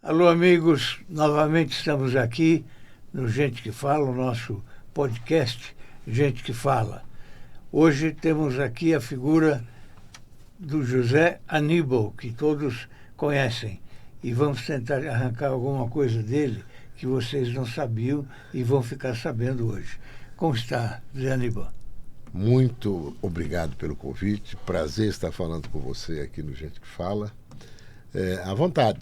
Alô, amigos, novamente estamos aqui no Gente que Fala, o nosso podcast Gente que Fala. Hoje temos aqui a figura do José Aníbal, que todos conhecem, e vamos tentar arrancar alguma coisa dele que vocês não sabiam e vão ficar sabendo hoje. Como está, José Aníbal? Muito obrigado pelo convite, prazer estar falando com você aqui no Gente que Fala. À vontade.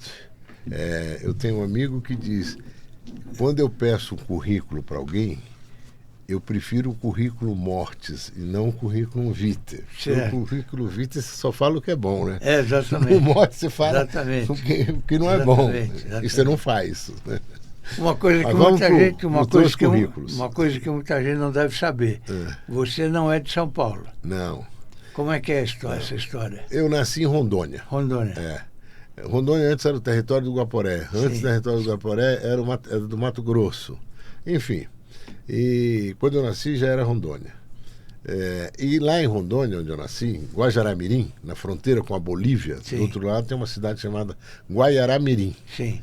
Eu tenho um amigo que diz, quando eu peço um currículo para alguém, eu prefiro o currículo mortis e não o currículo vitae. O currículo vitae você só fala o que é bom, né? Exatamente. No mortis você fala o que não é bom. Exatamente. E você não faz, né? Uma coisa que muita gente não deve saber. Você não é de São Paulo. Não. Como é que é essa história? Eu nasci em Rondônia. Rondônia. Rondônia antes era o território do Guaporé. Antes do território do Guaporé era do Mato Grosso. Enfim. E quando eu nasci já era Rondônia. E lá em Rondônia, onde eu nasci, em Guajará-Mirim, na fronteira com a Bolívia, Sim. do outro lado tem uma cidade chamada Guaiará-Mirim. Sim.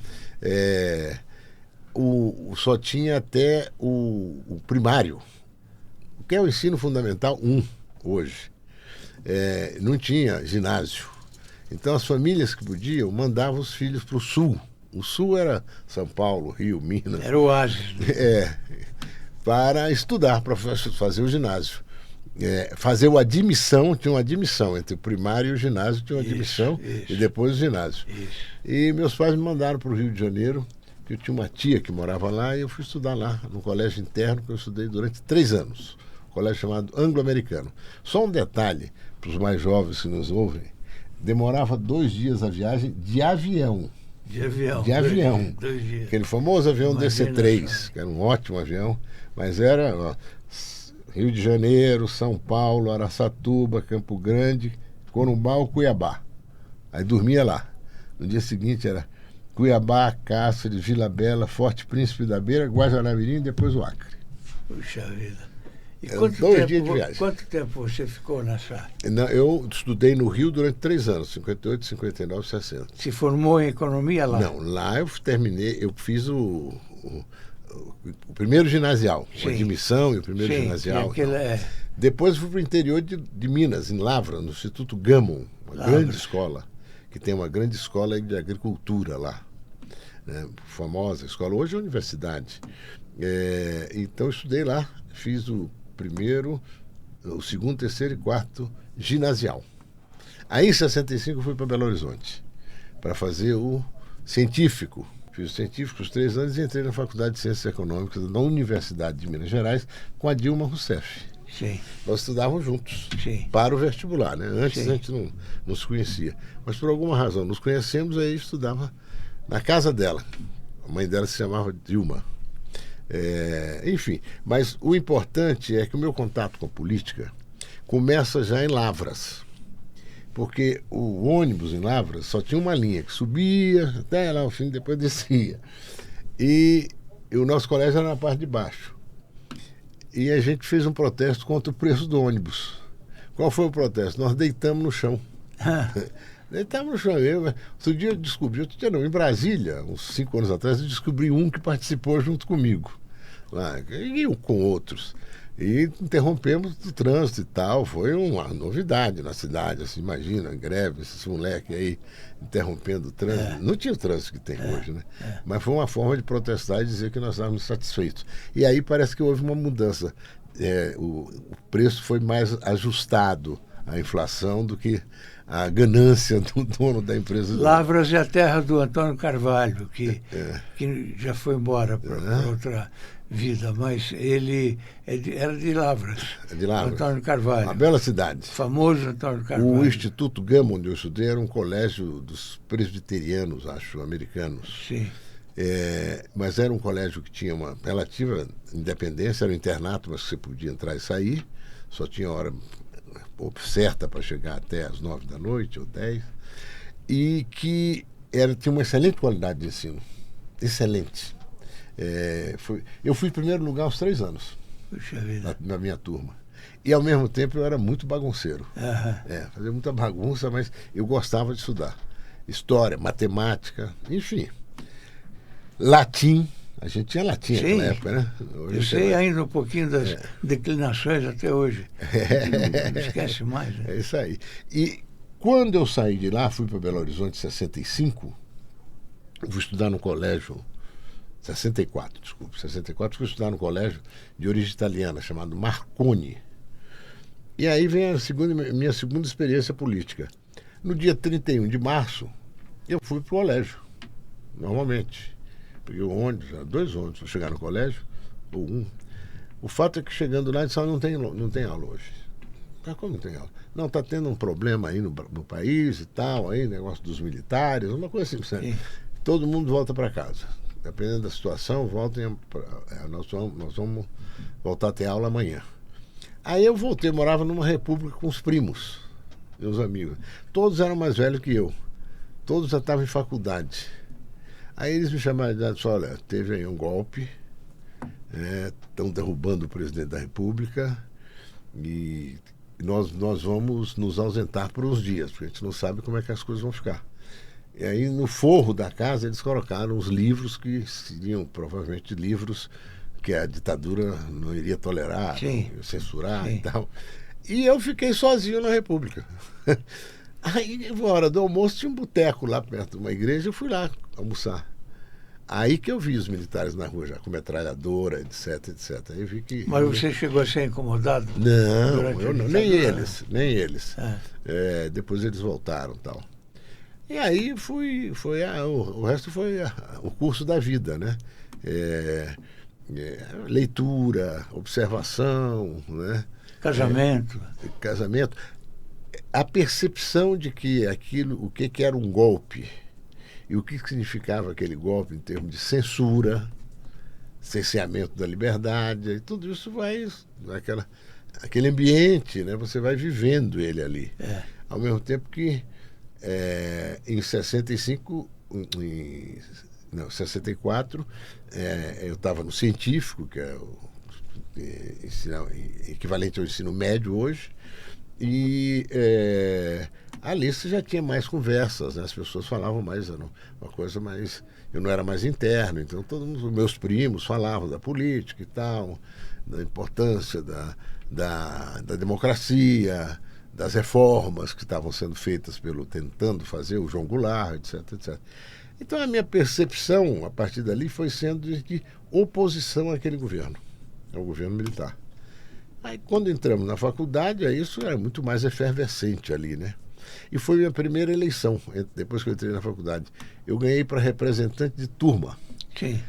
Só tinha até o primário, que é o ensino fundamental 1 hoje. Não tinha ginásio. Então as famílias que podiam mandavam os filhos para o sul. O sul era São Paulo, Rio, Minas. Era o oásis. Para estudar, para fazer o ginásio. Fazer a admissão, tinha uma admissão entre o primário e o ginásio, tinha uma admissão e depois o ginásio. E meus pais me mandaram para o Rio de Janeiro, que eu tinha uma tia que morava lá, e eu fui estudar lá, no colégio interno, que eu estudei durante 3 anos. Um colégio chamado Anglo-Americano. Só um detalhe, para os mais jovens que nos ouvem, demorava 2 dias a viagem de avião. De avião. De avião. 2 dias. Aquele famoso avião DC-3, que era um ótimo avião, mas era Rio de Janeiro, São Paulo, Araçatuba, Campo Grande, Corumbá, Cuiabá. Aí dormia lá. No dia seguinte era Cuiabá, Cáceres, Vila Bela, Forte Príncipe da Beira, Guajará-Mirim e depois o Acre. Puxa vida. E 2 dias de viagem. Quanto tempo você ficou nessa? Eu estudei no Rio durante 3 anos, 58, 59, 60. Se formou em economia lá? Não, lá eu terminei, eu fiz o primeiro ginasial, com admissão e o primeiro ginasial. Depois fui para o interior de Minas, em Lavra, no Instituto Gamon, uma grande escola, que tem uma grande escola de agricultura lá. Famosa escola, hoje é universidade. Então eu estudei lá, fiz o primeiro, o segundo, terceiro e quarto ginasial. Aí em 65 eu fui para Belo Horizonte para fazer o científico. Fiz o científico os 3 anos e entrei na Faculdade de Ciências Econômicas da Universidade de Minas Gerais com a Dilma Rousseff. Sim. Nós estudávamos juntos. Sim. Para o vestibular, né? Antes Sim. a gente não se conhecia. Mas por alguma razão nos conhecemos, aí estudava na casa dela. A mãe dela se chamava Dilma. Enfim, mas o importante é que o meu contato com a política começa já em Lavras, porque o ônibus em Lavras só tinha uma linha que subia até lá ao fim, depois descia, e o nosso colégio era na parte de baixo, e a gente fez um protesto contra o preço do ônibus. Qual foi o protesto? Nós deitamos no chão. Deitamos no chão. Outro dia eu descobri, em Brasília, uns 5 anos atrás, eu descobri um que participou junto comigo, lá, e com outros. E interrompemos o trânsito e tal. Foi uma novidade na cidade, assim, imagina, greve, esses moleques aí interrompendo o trânsito. Não tinha o trânsito que tem hoje, né? Mas foi uma forma de protestar e dizer que nós estávamos satisfeitos. E aí parece que houve uma mudança. O preço foi mais ajustado à inflação do que a ganância do dono da empresa. Lavras é a terra do Antônio Carvalho, que já foi embora para outra vida, mas ele era de Lavras. De Lavras. Antônio Carvalho. Uma bela cidade. Famoso Antônio Carvalho. O Instituto Gamon, onde eu estudei, era um colégio dos presbiterianos, acho, americanos. Sim. Mas era um colégio que tinha uma relativa independência, era um internato, mas você podia entrar e sair, só tinha hora certa para chegar até às 9 da noite ou 10, e que tinha uma excelente qualidade de ensino. Excelente. Eu fui em primeiro lugar aos 3 anos. Puxa vida. Na minha turma. E ao mesmo tempo eu era muito bagunceiro. Fazia muita bagunça, mas eu gostava de estudar. História, matemática, enfim. latim. A gente tinha latim Sim, naquela época, né? Hoje eu sei ainda um pouquinho das declinações até hoje. Não esquece mais. Né? É isso aí. E quando eu saí de lá, fui para Belo Horizonte em 65, fui estudar no colégio, 64, fui estudar no colégio de origem italiana, chamado Marconi. E aí vem minha segunda experiência política. No dia 31 de março, eu fui para o colégio, normalmente. Peguei o ônibus, 2 ônibus para chegar no colégio, ou 1. O fato é que chegando lá, disse, não tem aula hoje. Mas como não tem aula? Não, está tendo um problema aí no país e tal, aí, negócio dos militares, uma coisa assim, sabe? Todo mundo volta para casa. Dependendo da situação, nós vamos voltar a ter aula amanhã. Aí eu voltei, morava numa república com os primos, meus amigos. Todos eram mais velhos que eu. Todos já estavam em faculdade. Aí eles me chamaram e disseram, olha, teve aí um golpe, estão derrubando o presidente da República e nós vamos nos ausentar por uns dias, porque a gente não sabe como é que as coisas vão ficar. E aí no forro da casa eles colocaram os livros que seriam provavelmente livros que a ditadura não iria tolerar, censurar. Sim. E tal. E eu fiquei sozinho na República. Aí, na hora do almoço, tinha um boteco lá perto de uma igreja, eu fui lá almoçar. Aí que eu vi os militares na rua já, com metralhadora, etc. Aí vi que... Mas você chegou a ser incomodado? Não, eu não, nem eles. Depois eles voltaram e tal. E aí o resto foi o curso da vida, né? Leitura, observação, né? Casamento. A percepção de que o que era um golpe e o que significava aquele golpe em termos de censura, cerceamento da liberdade, e tudo isso vai aquele ambiente, né? Você vai vivendo ele ali. Ao mesmo tempo que em 64, eu estava no científico, que é equivalente ao ensino médio hoje, e ali você já tinha mais conversas, né? As pessoas falavam mais, era uma coisa mais... Eu não era mais interno, então todos os meus primos falavam da política e tal, da importância da democracia, das reformas que estavam sendo feitas tentando fazer o João Goulart, etc. Então a minha percepção, a partir dali, foi sendo de oposição àquele governo, ao governo militar. Aí quando entramos na faculdade, isso era muito mais efervescente ali, né? E foi minha primeira eleição, depois que eu entrei na faculdade. Eu ganhei para representante de turma. Sim.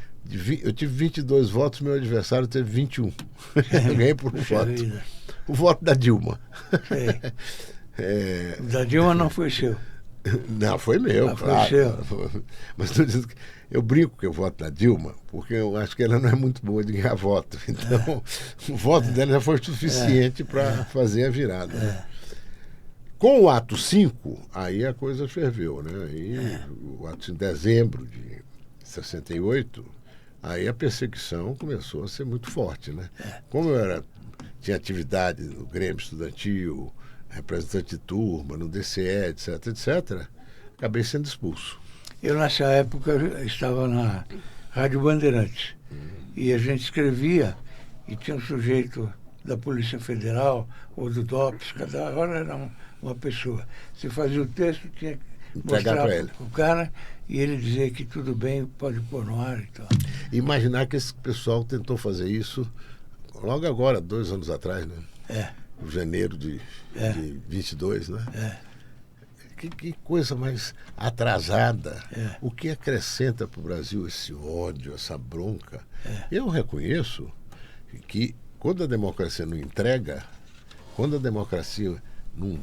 Eu tive 22 votos, meu adversário teve 21. Eu ganhei por um voto. Vida. O voto da Dilma. O da Dilma não foi seu. Não, foi meu, claro. Foi seu. Mas eu brinco que eu voto da Dilma, porque eu acho que ela não é muito boa de ganhar voto. Então, o voto dela já foi suficiente para fazer a virada. Com o ato 5, aí a coisa ferveu, né? Aí, o ato em dezembro de 68, aí a perseguição começou a ser muito forte, né? Como eu tinha atividade no Grêmio Estudantil, representante de turma, no DCE, etc., acabei sendo expulso. Eu, nessa época, estava na Rádio Bandeirantes. E a gente escrevia, e tinha um sujeito da Polícia Federal ou do DOPS, cada hora era uma pessoa. Você fazia o texto, tinha que mostrar para o cara e ele dizia que tudo bem, pode pôr no ar e tal. Imaginar que esse pessoal tentou fazer isso logo agora, 2 anos atrás, né? Em janeiro de 22, né? Que coisa mais atrasada. O que acrescenta para o Brasil esse ódio, essa bronca? Eu reconheço que quando a democracia não entrega, quando a democracia não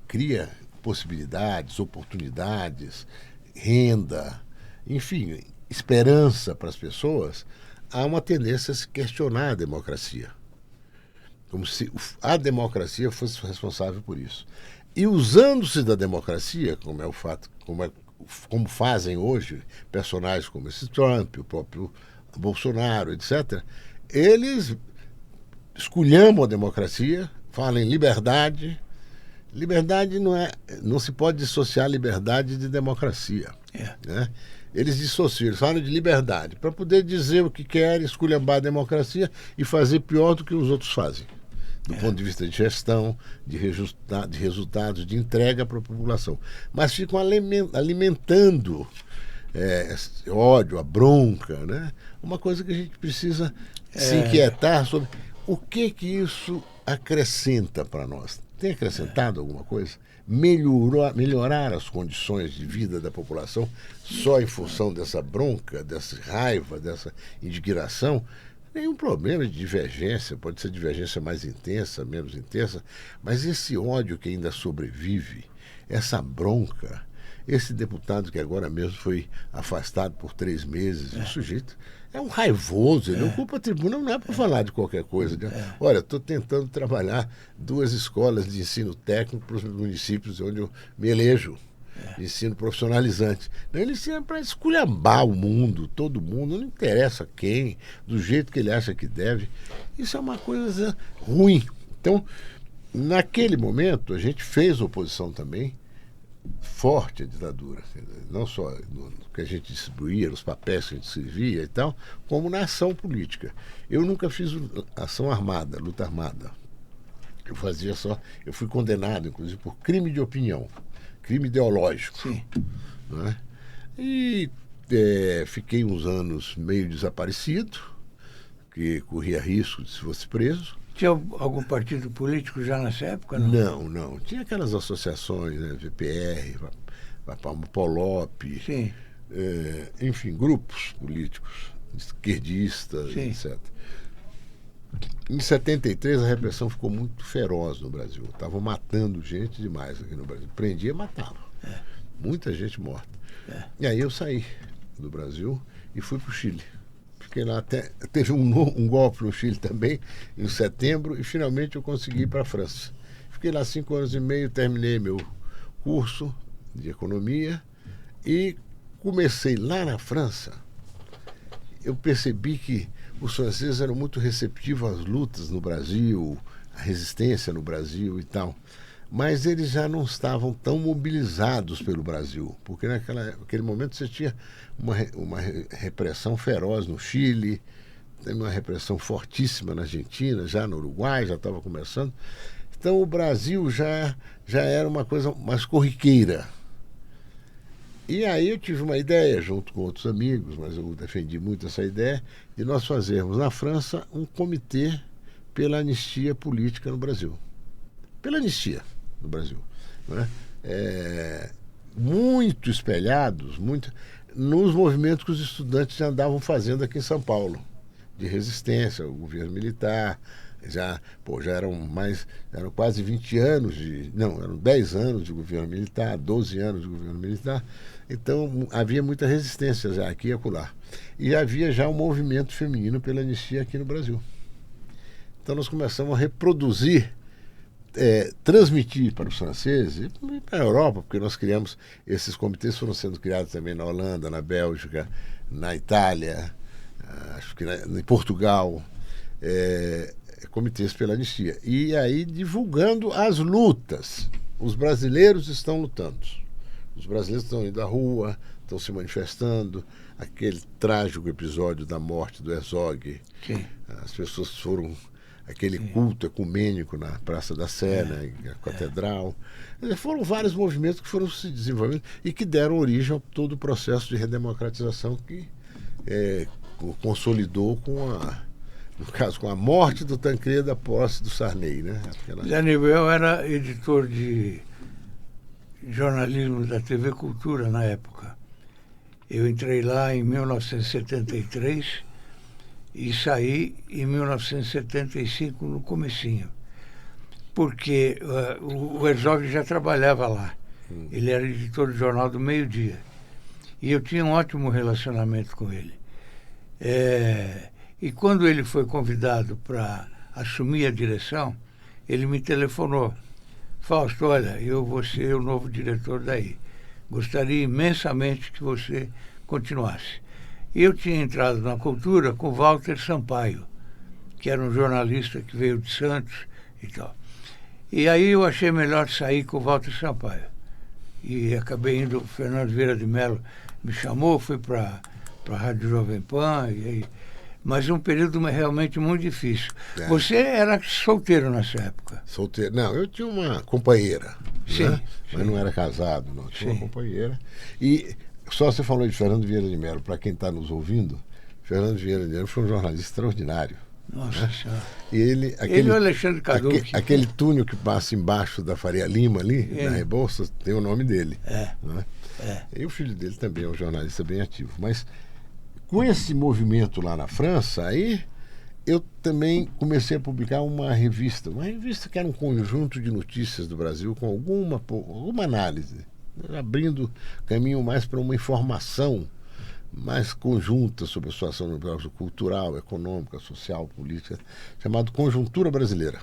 cria possibilidades, oportunidades, renda, enfim, esperança para as pessoas, há uma tendência a se questionar a democracia. Como se a democracia fosse responsável por isso. E usando-se da democracia, como fazem hoje personagens como esse Trump, o próprio Bolsonaro, etc., eles esculhambam a democracia, falam em liberdade, liberdade não se pode dissociar liberdade de democracia. Né? Eles dissociam, eles falam de liberdade, para poder dizer o que querem, esculhambar a democracia e fazer pior do que os outros fazem. Do ponto de vista de gestão, de resultados, de entrega para a população. Mas ficam alimentando esse ódio, a bronca, né? Uma coisa que a gente precisa se inquietar sobre o que isso acrescenta para nós. Tem acrescentado alguma coisa? Melhorar as condições de vida da população só em função dessa bronca, dessa raiva, dessa indignação? Nenhum problema de divergência, pode ser divergência mais intensa, menos intensa, mas esse ódio que ainda sobrevive, essa bronca, esse deputado que agora mesmo foi afastado por 3 meses, o sujeito é um raivoso, ele ocupa a tribuna, não é para falar de qualquer coisa. Né? Olha, estou tentando trabalhar 2 escolas de ensino técnico para os municípios onde eu me elejo. Ensino profissionalizante. Ele ensina para esculhambar o mundo, todo mundo, não interessa quem, do jeito que ele acha que deve. Isso é uma coisa ruim. Então, naquele momento, a gente fez oposição também forte à ditadura. Não só no que a gente distribuía, nos papéis que a gente escrevia e tal, como na ação política. Eu nunca fiz ação armada, luta armada. Eu fui condenado, inclusive, por crime de opinião. Crime ideológico. Sim. Né? E fiquei uns anos meio desaparecido, que corria risco de se fosse preso. Tinha algum partido político já nessa época? Não. Tinha aquelas associações, né? VPR, Polop, enfim, grupos políticos, esquerdistas, etc. Em 73 a repressão ficou muito feroz no Brasil. Estavam matando gente demais aqui no Brasil. Prendia e matava. Muita gente morta. E aí eu saí do Brasil e fui para o Chile. Fiquei lá até... Teve um golpe no Chile também, em setembro, e finalmente eu consegui ir para a França. Fiquei lá 5 anos e meio, terminei meu curso de economia e comecei lá na França. Eu percebi que os franceses eram muito receptivos às lutas no Brasil, à resistência no Brasil e tal. Mas eles já não estavam tão mobilizados pelo Brasil, porque naquele momento você tinha uma repressão feroz no Chile, tem uma repressão fortíssima na Argentina, já no Uruguai, já estava começando. Então o Brasil já era uma coisa mais corriqueira. E aí eu tive uma ideia, junto com outros amigos, mas eu defendi muito essa ideia, de nós fazermos na França um comitê pela anistia política no Brasil. Pela anistia no Brasil. Né? Muito espelhados, nos movimentos que os estudantes já andavam fazendo aqui em São Paulo, de resistência ao governo militar. Já eram quase 20 anos eram 10 anos de governo militar, 12 anos de governo militar. Então havia muita resistência já aqui e acolá. E havia já um movimento feminino pela anistia aqui no Brasil. Então nós começamos a reproduzir, transmitir para os franceses e para a Europa, porque nós criamos, esses comitês foram sendo criados também na Holanda, na Bélgica, na Itália, acho que em Portugal, comitês pela anistia. E aí divulgando as lutas. Os brasileiros estão lutando. Os brasileiros estão indo à rua, estão se manifestando. Aquele trágico episódio da morte do Herzog. Sim. As pessoas foram... Aquele culto ecumênico na Praça da Sé, na Catedral. Foram vários movimentos que foram se desenvolvendo e que deram origem a todo o processo de redemocratização que consolidou no caso, com a morte do Tancredo, a posse do Sarney, né? Zé Nibel era editor de jornalismo da TV Cultura na época. Eu entrei lá em 1973 e saí em 1975 no comecinho, porque o Herzog já trabalhava lá. Ele era editor do Jornal do Meio-Dia. E eu tinha um ótimo relacionamento com ele. E quando ele foi convidado para assumir a direção, ele me telefonou. Fausto, olha, eu vou ser o novo diretor daí. Gostaria imensamente que você continuasse. E eu tinha entrado na Cultura com Walter Sampaio, que era um jornalista que veio de Santos e tal. E aí eu achei melhor sair com o Walter Sampaio. E acabei indo, o Fernando Vieira de Mello me chamou, fui para a Rádio Jovem Pan, mas um período realmente muito difícil. É. Você era solteiro nessa época? Solteiro. Não, eu tinha uma companheira, Sim, né? sim. Mas não era casado, não. Tinha Sim. uma companheira. E só você falou de Fernando Vieira de Mello, para quem está nos ouvindo, Fernando Vieira de Mello foi um jornalista extraordinário. Nossa Senhora. E ele Ele e o Alexandre Caducci. aquele túnel que passa embaixo da Faria Lima ali, na Rebouças, tem o nome dele. Né? E o filho dele também é um jornalista bem ativo. Mas com esse movimento lá na França, aí eu também comecei a publicar uma revista que era um conjunto de notícias do Brasil com alguma análise, abrindo caminho mais para uma informação mais conjunta sobre a situação no Brasil, cultural, econômica, social, política, chamado Conjuntura Brasileira.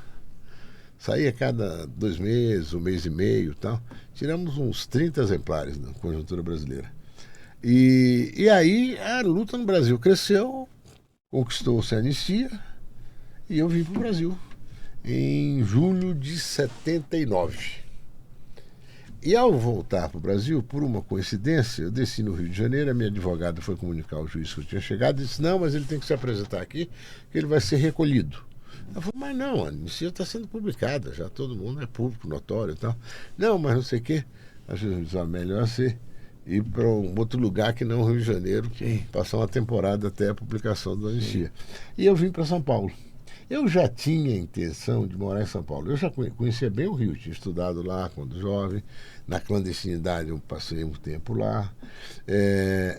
Saía cada 2 meses, 1 mês e meio e tal. Tiramos uns 30 exemplares da Conjuntura Brasileira. E aí a luta no Brasil cresceu, conquistou-se a anistia e eu vim para o Brasil em julho de 79. E ao voltar para o Brasil, por uma coincidência, eu desci no Rio de Janeiro, a minha advogada foi comunicar ao juiz que eu tinha chegado e disse, não, mas ele tem que se apresentar aqui, que ele vai ser recolhido. Eu falei, mas não, a anistia está sendo publicada, já todo mundo é público, notório e tal. Não, mas não sei o quê. A juiz disse, melhor você ir para um outro lugar que não o Rio de Janeiro, passar uma temporada até a publicação da anistia. E eu vim para São Paulo. Eu já tinha a intenção de morar em São Paulo. Eu já conhecia bem o Rio, tinha estudado lá quando jovem. Na clandestinidade eu passei um tempo lá.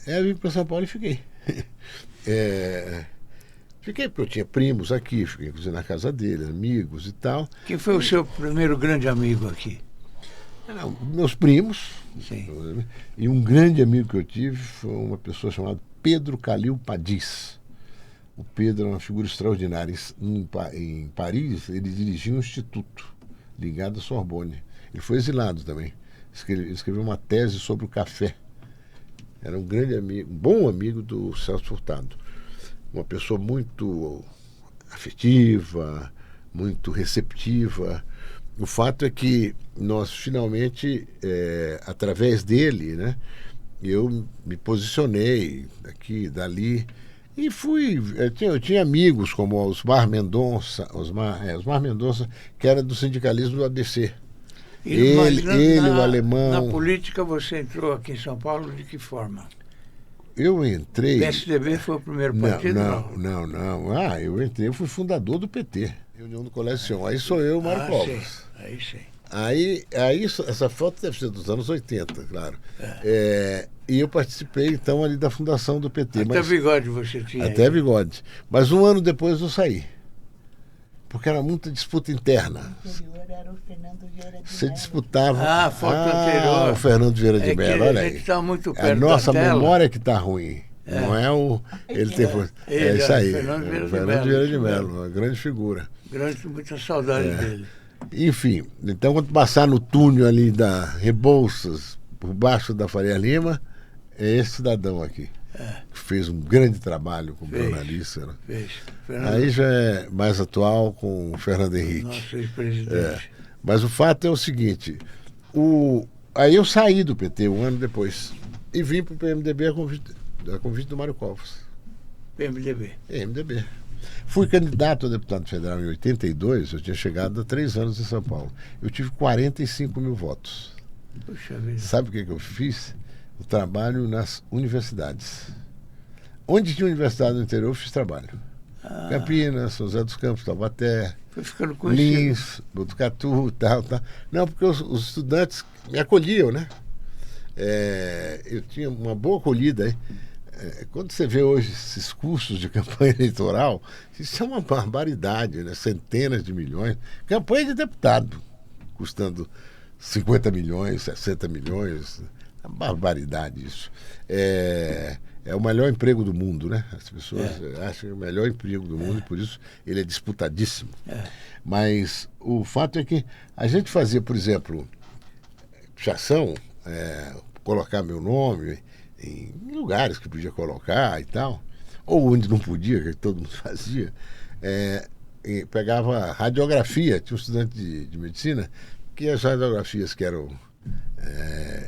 Eu vim para São Paulo e fiquei. Fiquei porque eu tinha primos aqui, fiquei inclusive na casa dele, amigos e tal. Quem foi o seu primeiro grande amigo aqui? Meus primos. Sim. E um grande amigo que eu tive foi uma pessoa chamada Pedro Calil Padis. O Pedro é uma figura extraordinária. Em Paris, ele dirigia um instituto ligado à Sorbonne. Ele foi exilado também. Escreveu uma tese sobre o café. Era um grande amigo, um bom amigo do Celso Furtado. Uma pessoa muito afetiva, muito receptiva. O fato é que nós finalmente, através dele, né, eu me posicionei daqui, dali. E eu tinha amigos como Osmar Mendonça, que era do sindicalismo do ABC. O alemão. Na política você entrou aqui em São Paulo de que forma? Eu entrei. O PSDB foi o primeiro partido? Não. Eu entrei, eu fui fundador do PT, União do Colégio Sion. Aí sou eu, Mário Covas. Aí sim. Aí essa foto deve ser dos anos 80, claro. E eu participei, então, ali da fundação do PT. Até bigode você tinha. Até bigode. Mas um ano depois eu saí. Porque era muita disputa interna. O anterior era o Fernando Vieira de Mello. Você disputava... A foto anterior. O Fernando Vieira de Mello, olha aí. A gente está muito perto a nossa da tela. memória que está ruim. Não é o... Ele teve... É isso aí. Fernando Vieira de Mello, uma grande figura. Muita saudade dele. Enfim, então quando passar no túnel ali da Rebouças, por baixo da Faria Lima, é esse cidadão aqui. Que fez um grande trabalho como jornalista. Né? Fez. Aí já é mais atual com o Fernando Henrique. Nosso ex-presidente. Mas o fato é o seguinte, aí eu saí do PT um ano depois e vim para o PMDB a convite do Mário Covas. PMDB. Fui candidato a deputado federal em 82, eu tinha chegado há 3 anos em São Paulo. Eu tive 45 mil votos. Puxa vida. Sabe o que eu fiz? O trabalho nas universidades. Onde tinha universidade no interior, eu fiz trabalho. Campinas, São José dos Campos, Taubaté, Foi ficando conhecido. Lins, Botucatu, tal. Não, porque os estudantes me acolhiam, né? Eu tinha uma boa acolhida aí. Quando você vê hoje esses cursos de campanha eleitoral, isso é uma barbaridade, né? Centenas de milhões. Campanha de deputado, custando 50 milhões, 60 milhões. É uma barbaridade isso. É o melhor emprego do mundo, né? As pessoas acham que é o melhor emprego do mundo e por isso ele é disputadíssimo. Mas o fato é que a gente fazia, por exemplo, fichação, colocar meu nome em lugares que podia colocar e tal, ou onde não podia, que todo mundo fazia. pegava radiografia, tinha um estudante de medicina, que as radiografias que eram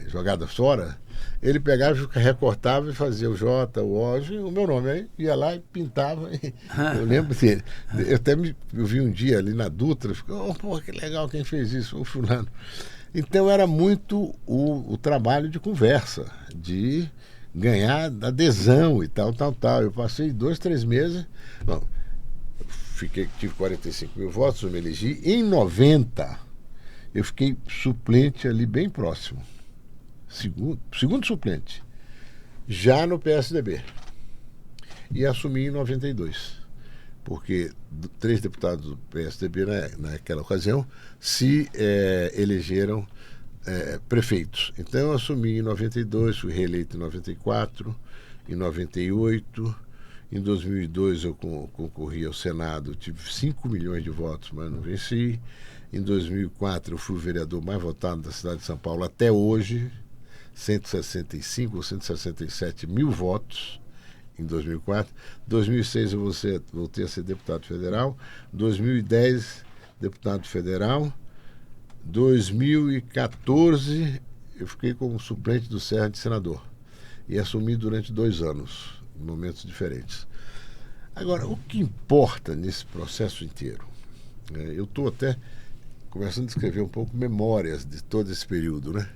jogadas fora, ele pegava, recortava e fazia o J, o O, o meu nome. Aí ia lá e pintava. Eu lembro dele. Eu vi um dia ali na Dutra, ficou, pô, que legal quem fez isso, o fulano. Então era muito o trabalho de conversa, de ganhar adesão e tal. Eu passei 2, 3 meses. Bom, tive 45 mil votos, eu me elegi. Em 90, eu fiquei suplente ali bem próximo. Segundo suplente. Já no PSDB. E assumi em 92. Porque 3 deputados do PSDB naquela ocasião se elegeram prefeitos. Então eu assumi em 92, fui reeleito em 94, em 98, em 2002 eu concorri ao Senado, tive 5 milhões de votos, mas não venci. Em 2004 eu fui o vereador mais votado da cidade de São Paulo até hoje, 165 ou 167 mil votos em 2004. 2006 eu voltei a ser deputado federal. 2010, deputado federal. 2014 eu fiquei como suplente do Serra de senador. E assumi durante 2 anos, em momentos diferentes. Agora, o que importa nesse processo inteiro? Eu estou até começando a escrever um pouco memórias de todo esse período, né?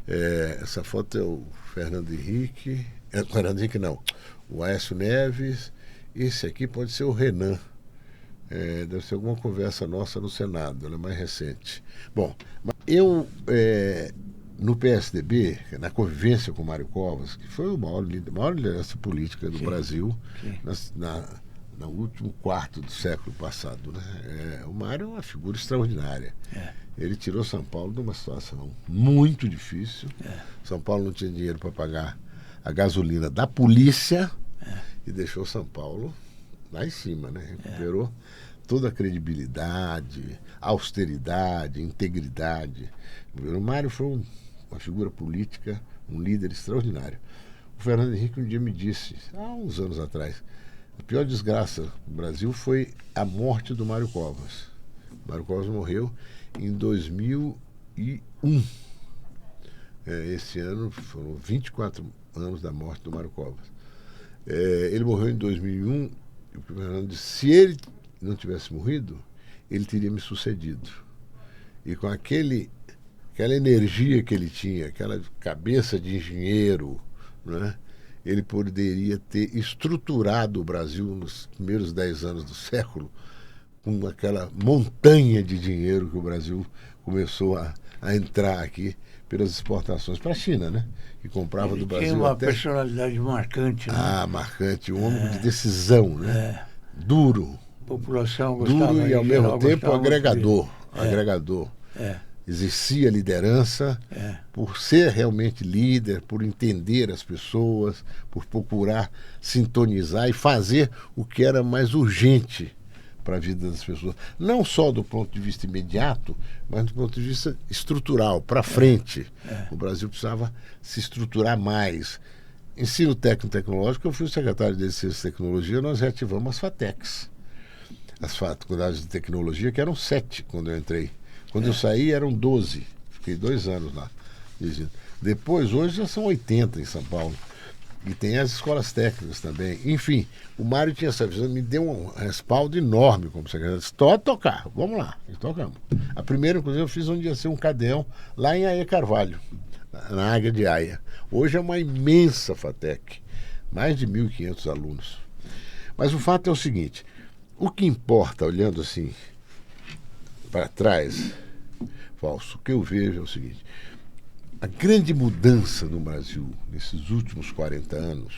Essa foto é o Fernando Henrique. Fernando Henrique não, o Aécio Neves. Esse aqui pode ser o Renan. Deve ser alguma conversa nossa no Senado, ela é mais recente. Bom, eu no PSDB, na convivência com o Mário Covas, que foi a maior liderança política do Brasil no último quarto do século passado, né? O Mário é uma figura extraordinária. Ele tirou São Paulo de uma situação muito difícil. São Paulo não tinha dinheiro para pagar a gasolina da polícia e deixou São Paulo lá em cima, né? Recuperou toda a credibilidade, austeridade, integridade. O Mário foi uma figura política, um líder extraordinário. O Fernando Henrique um dia me disse, há uns anos atrás, a pior desgraça do Brasil foi a morte do Mário Covas. O Mário Covas morreu em 2001. Esse ano foram 24 anos da morte do Mário Covas. Ele morreu em 2001 e o Fernando disse, se ele não tivesse morrido, ele teria me sucedido. E com aquela energia que ele tinha, aquela cabeça de engenheiro, né, ele poderia ter estruturado o Brasil nos primeiros 10 anos do século com aquela montanha de dinheiro que o Brasil começou a entrar aqui pelas exportações para a China, né? Que comprava ele do Brasil. Tinha uma personalidade marcante, né? Marcante, um homem de decisão, né? Duro. A população gostava. Duro e ao mesmo tempo agregador. Agregador. Exercia liderança por ser realmente líder, por entender as pessoas, por procurar sintonizar e fazer o que era mais urgente para a vida das pessoas. Não só do ponto de vista imediato, mas do ponto de vista estrutural, para frente. O Brasil precisava se estruturar mais. Ensino técnico-tecnológico, eu fui o secretário de Ciência e Tecnologia, nós reativamos as FATECs. As faculdades de tecnologia, que eram 7 quando eu entrei. Quando eu saí eram 12. Fiquei 2 anos lá. Depois, hoje já são 80 em São Paulo. E tem as escolas técnicas também. Enfim, o Mário tinha essa visão, me deu um respaldo enorme como secretário. Disse, tocar, vamos lá. E tocamos. A primeira, inclusive, eu fiz onde ia ser um cadeão, lá em Aia Carvalho, na Águia de Aia. Hoje é uma imensa FATEC, mais de 1.500 alunos. Mas o fato é o seguinte, o que importa, olhando assim para trás, Fausto, o que eu vejo é o seguinte, a grande mudança no Brasil nesses últimos 40 anos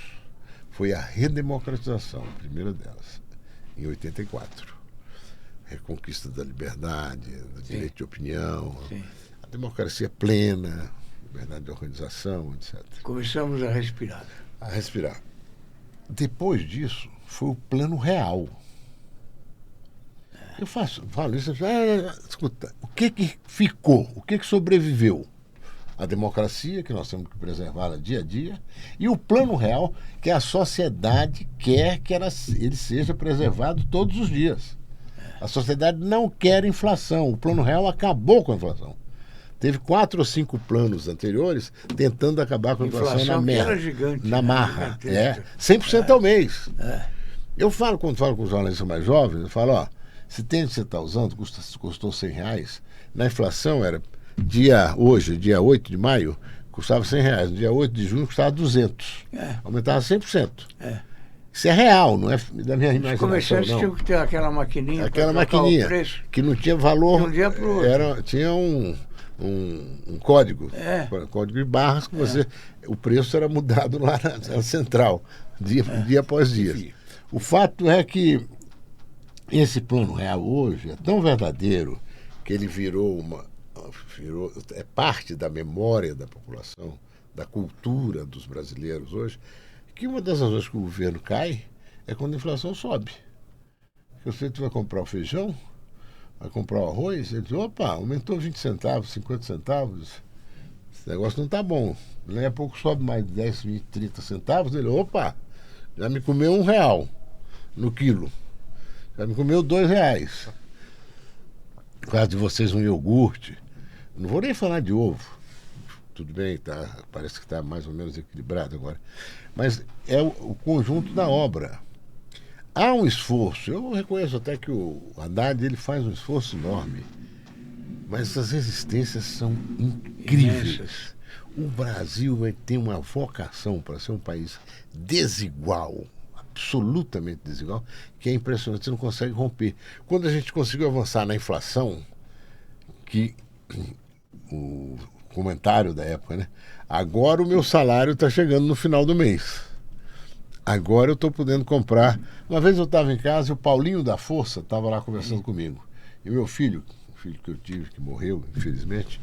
foi a redemocratização, a primeira delas, em 84. A reconquista da liberdade, do direito de opinião, a democracia plena, liberdade de organização, etc. Começamos a respirar. Depois disso, foi o Plano Real. Eu falo isso, escuta, o que ficou, o que sobreviveu? A democracia, que nós temos que preservá-la dia a dia, e o Plano Real, que a sociedade quer que ele seja preservado todos os dias. A sociedade não quer inflação. O Plano Real acabou com a inflação. Teve 4 ou 5 planos anteriores tentando acabar com a inflação na merda. Era gigante, na marra. gigantesca. 100% ao mês. É. Eu falo, quando falo com os jornalistas mais jovens, eu falo, ó, esse tênis que você está usando custou R$100. Na inflação era, hoje, dia 8 de maio, custava R$100. No dia 8 de junho custava 200. Aumentava 100%. Isso é real, não é da minha imaginação, Os comerciantes não. tinham que ter aquela maquininha. Aquela pra trocar maquininha o preço. que não tinha valor. De um dia pro outro. Tinha um código, código de barras que o preço era mudado lá na central, dia após dia. O fato é que esse Plano Real hoje é tão verdadeiro que ele é parte da memória da população, da cultura dos brasileiros hoje, que uma das razões que o governo cai é quando a inflação sobe. Porque você vai comprar o feijão, vai comprar o arroz, ele diz, opa, aumentou 20 centavos, 50 centavos, esse negócio não está bom. Daí a pouco sobe mais 10, 20, 30 centavos, ele, opa, já me comeu R$1 no quilo, já me comeu R$2. No caso de vocês, um iogurte, não vou nem falar de ovo, tudo bem, parece que está mais ou menos equilibrado agora, mas é o conjunto da obra. Há um esforço, eu reconheço até que o Haddad ele faz um esforço enorme, mas as resistências são incríveis. Imensas. O Brasil tem uma vocação para ser um país desigual, absolutamente desigual, que é impressionante, você não consegue romper. Quando a gente conseguiu avançar na inflação, que o comentário da época, né? Agora o meu salário está chegando no final do mês. Agora eu estou podendo comprar. Uma vez eu estava em casa e o Paulinho da Força estava lá conversando comigo. E meu filho, o filho que eu tive, que morreu, infelizmente,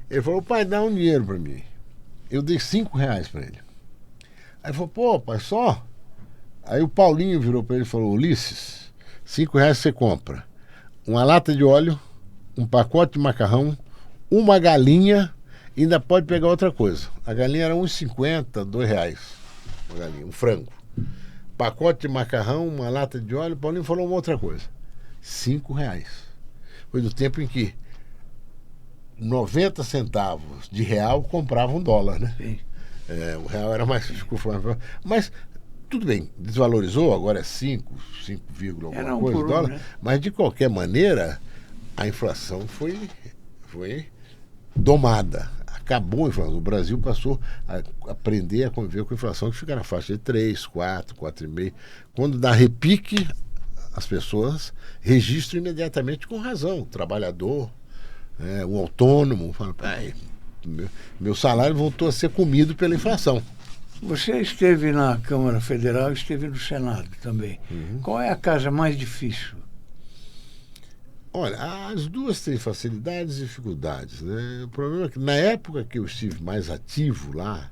ele falou, pai, dá um dinheiro para mim. Eu dei R$5 para ele. Aí ele falou, pô, pai, só? Aí o Paulinho virou para ele e falou, Ulisses, R$5 você compra uma lata de óleo, um pacote de macarrão, uma galinha e ainda pode pegar outra coisa. A galinha era R$1,50, R$2. Uma galinha, um frango. Pacote de macarrão, uma lata de óleo. Paulinho falou uma outra coisa. R$5. Foi do tempo em que 90 centavos de real comprava $1, né? Sim. O real era mais... Mas tudo bem, desvalorizou, agora é 5 alguma coisa de dólar. Né? Mas de qualquer maneira, a inflação foi domada. Acabou a inflação. O Brasil passou a aprender a conviver com a inflação que fica na faixa de 3, 4, 4,5. Quando dá repique, as pessoas registram imediatamente com razão. O trabalhador, o autônomo, fala, meu salário voltou a ser comido pela inflação. Você esteve na Câmara Federal e esteve no Senado também. Qual é a casa mais difícil? Olha, as duas têm facilidades e dificuldades, né? O problema é que na época que eu estive mais ativo lá,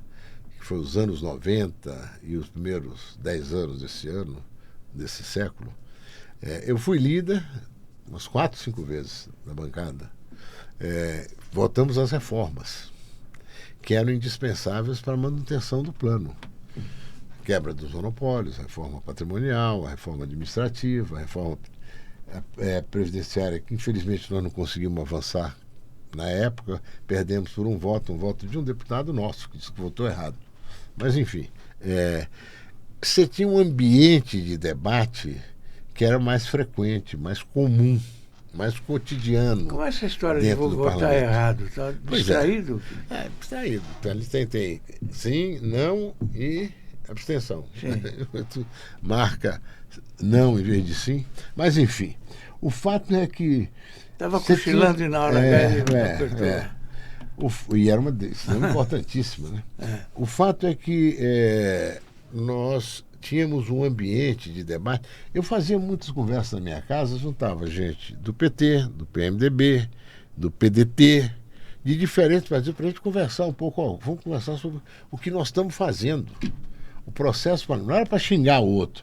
que foi os anos 90 e os primeiros 10 anos desse século, eu fui líder umas 4, 5 vezes na bancada. Votamos as reformas, que eram indispensáveis para a manutenção do plano. Quebra dos monopólios, a reforma patrimonial, a reforma administrativa, a reforma previdenciária, que infelizmente nós não conseguimos avançar na época, perdemos por um voto de um deputado nosso, que disse que votou errado. Mas enfim, você tinha um ambiente de debate que era mais frequente, mais comum, mais cotidiano. Como é essa história de votar errado? Está distraído? Distraído. Então, ele tem sim, não e abstenção. Marca não em vez de sim. Mas, enfim, o fato é que... Estava cochilando e na hora e era uma decisão importantíssima. Né? O fato é que nós tínhamos um ambiente de debate. Eu fazia muitas conversas na minha casa, juntava gente do PT, do PMDB, do PDT, de diferentes partidos, para a gente conversar um pouco. Vamos conversar sobre o que nós estamos fazendo. O processo não era para xingar o outro.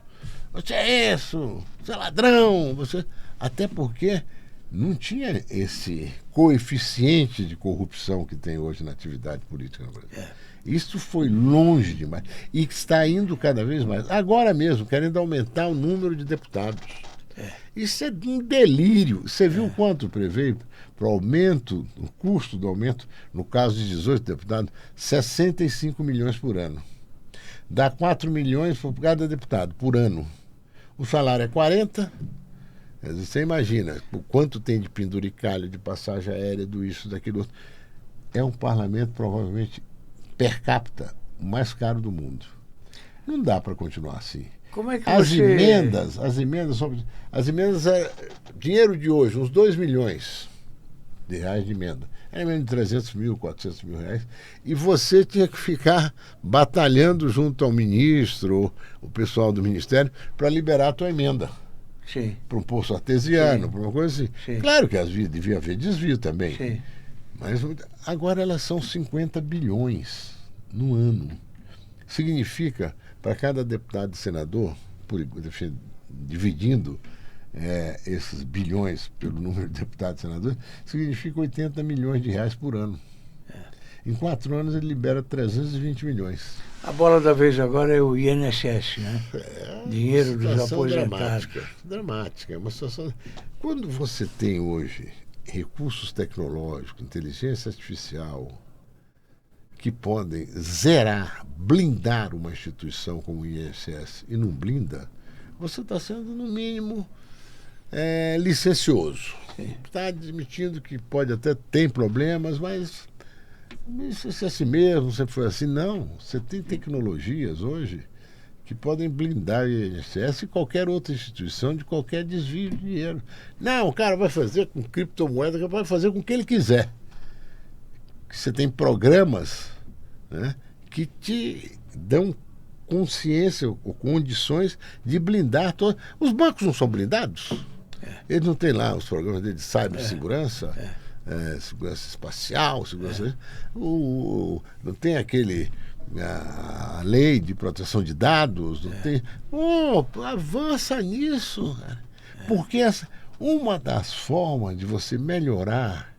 Você é isso, você é ladrão, você... Até porque não tinha esse coeficiente de corrupção que tem hoje na atividade política no Brasil. Isso foi longe demais. E está indo cada vez mais. Agora mesmo, querendo aumentar o número de deputados. Isso é um delírio. Você viu quanto preveio para o aumento, o custo do aumento, no caso de 18 deputados, 65 milhões por ano. Dá 4 milhões por cada deputado por ano. O salário é 40. Você imagina o quanto tem de penduricalho, de passagem aérea, do isso, daquilo outro. É um parlamento provavelmente per capita o mais caro do mundo. Não dá para continuar assim. Como é que As você... emendas é dinheiro de hoje, uns 2 milhões de reais de emenda. É emenda de 300 mil, 400 mil reais. E você tinha que ficar batalhando junto ao ministro, o pessoal do ministério, para liberar a tua emenda. Sim. Para um poço artesiano, para uma coisa assim. Sim. Claro que devia haver desvio também. Sim. Mas agora elas são 50 bilhões no ano. Significa, para cada deputado e senador, dividindo esses bilhões pelo número de deputados e senadores, significa 80 milhões de reais por ano. Em 4 anos ele libera 320 milhões. A bola da vez agora é o INSS, né? Dinheiro dos aposentados. Dramática. É uma situação... Quando você tem hoje recursos tecnológicos, inteligência artificial, que podem zerar, blindar uma instituição como o INSS e não blinda, você está sendo, no mínimo, licencioso. Está admitindo que pode até ter problemas, mas isso é assim mesmo, sempre foi assim. Não, você tem tecnologias hoje que podem blindar o INSS e qualquer outra instituição de qualquer desvio de dinheiro. Não, o cara vai fazer com criptomoeda, vai fazer com o que ele quiser. Você tem programas, né, que te dão consciência ou condições de blindar todos. Os bancos não são blindados? Eles não têm lá os programas de cibersegurança, segurança espacial, segurança... não tem aquele... a lei de proteção de dados, não tem... avança nisso, cara. Porque uma das formas de você melhorar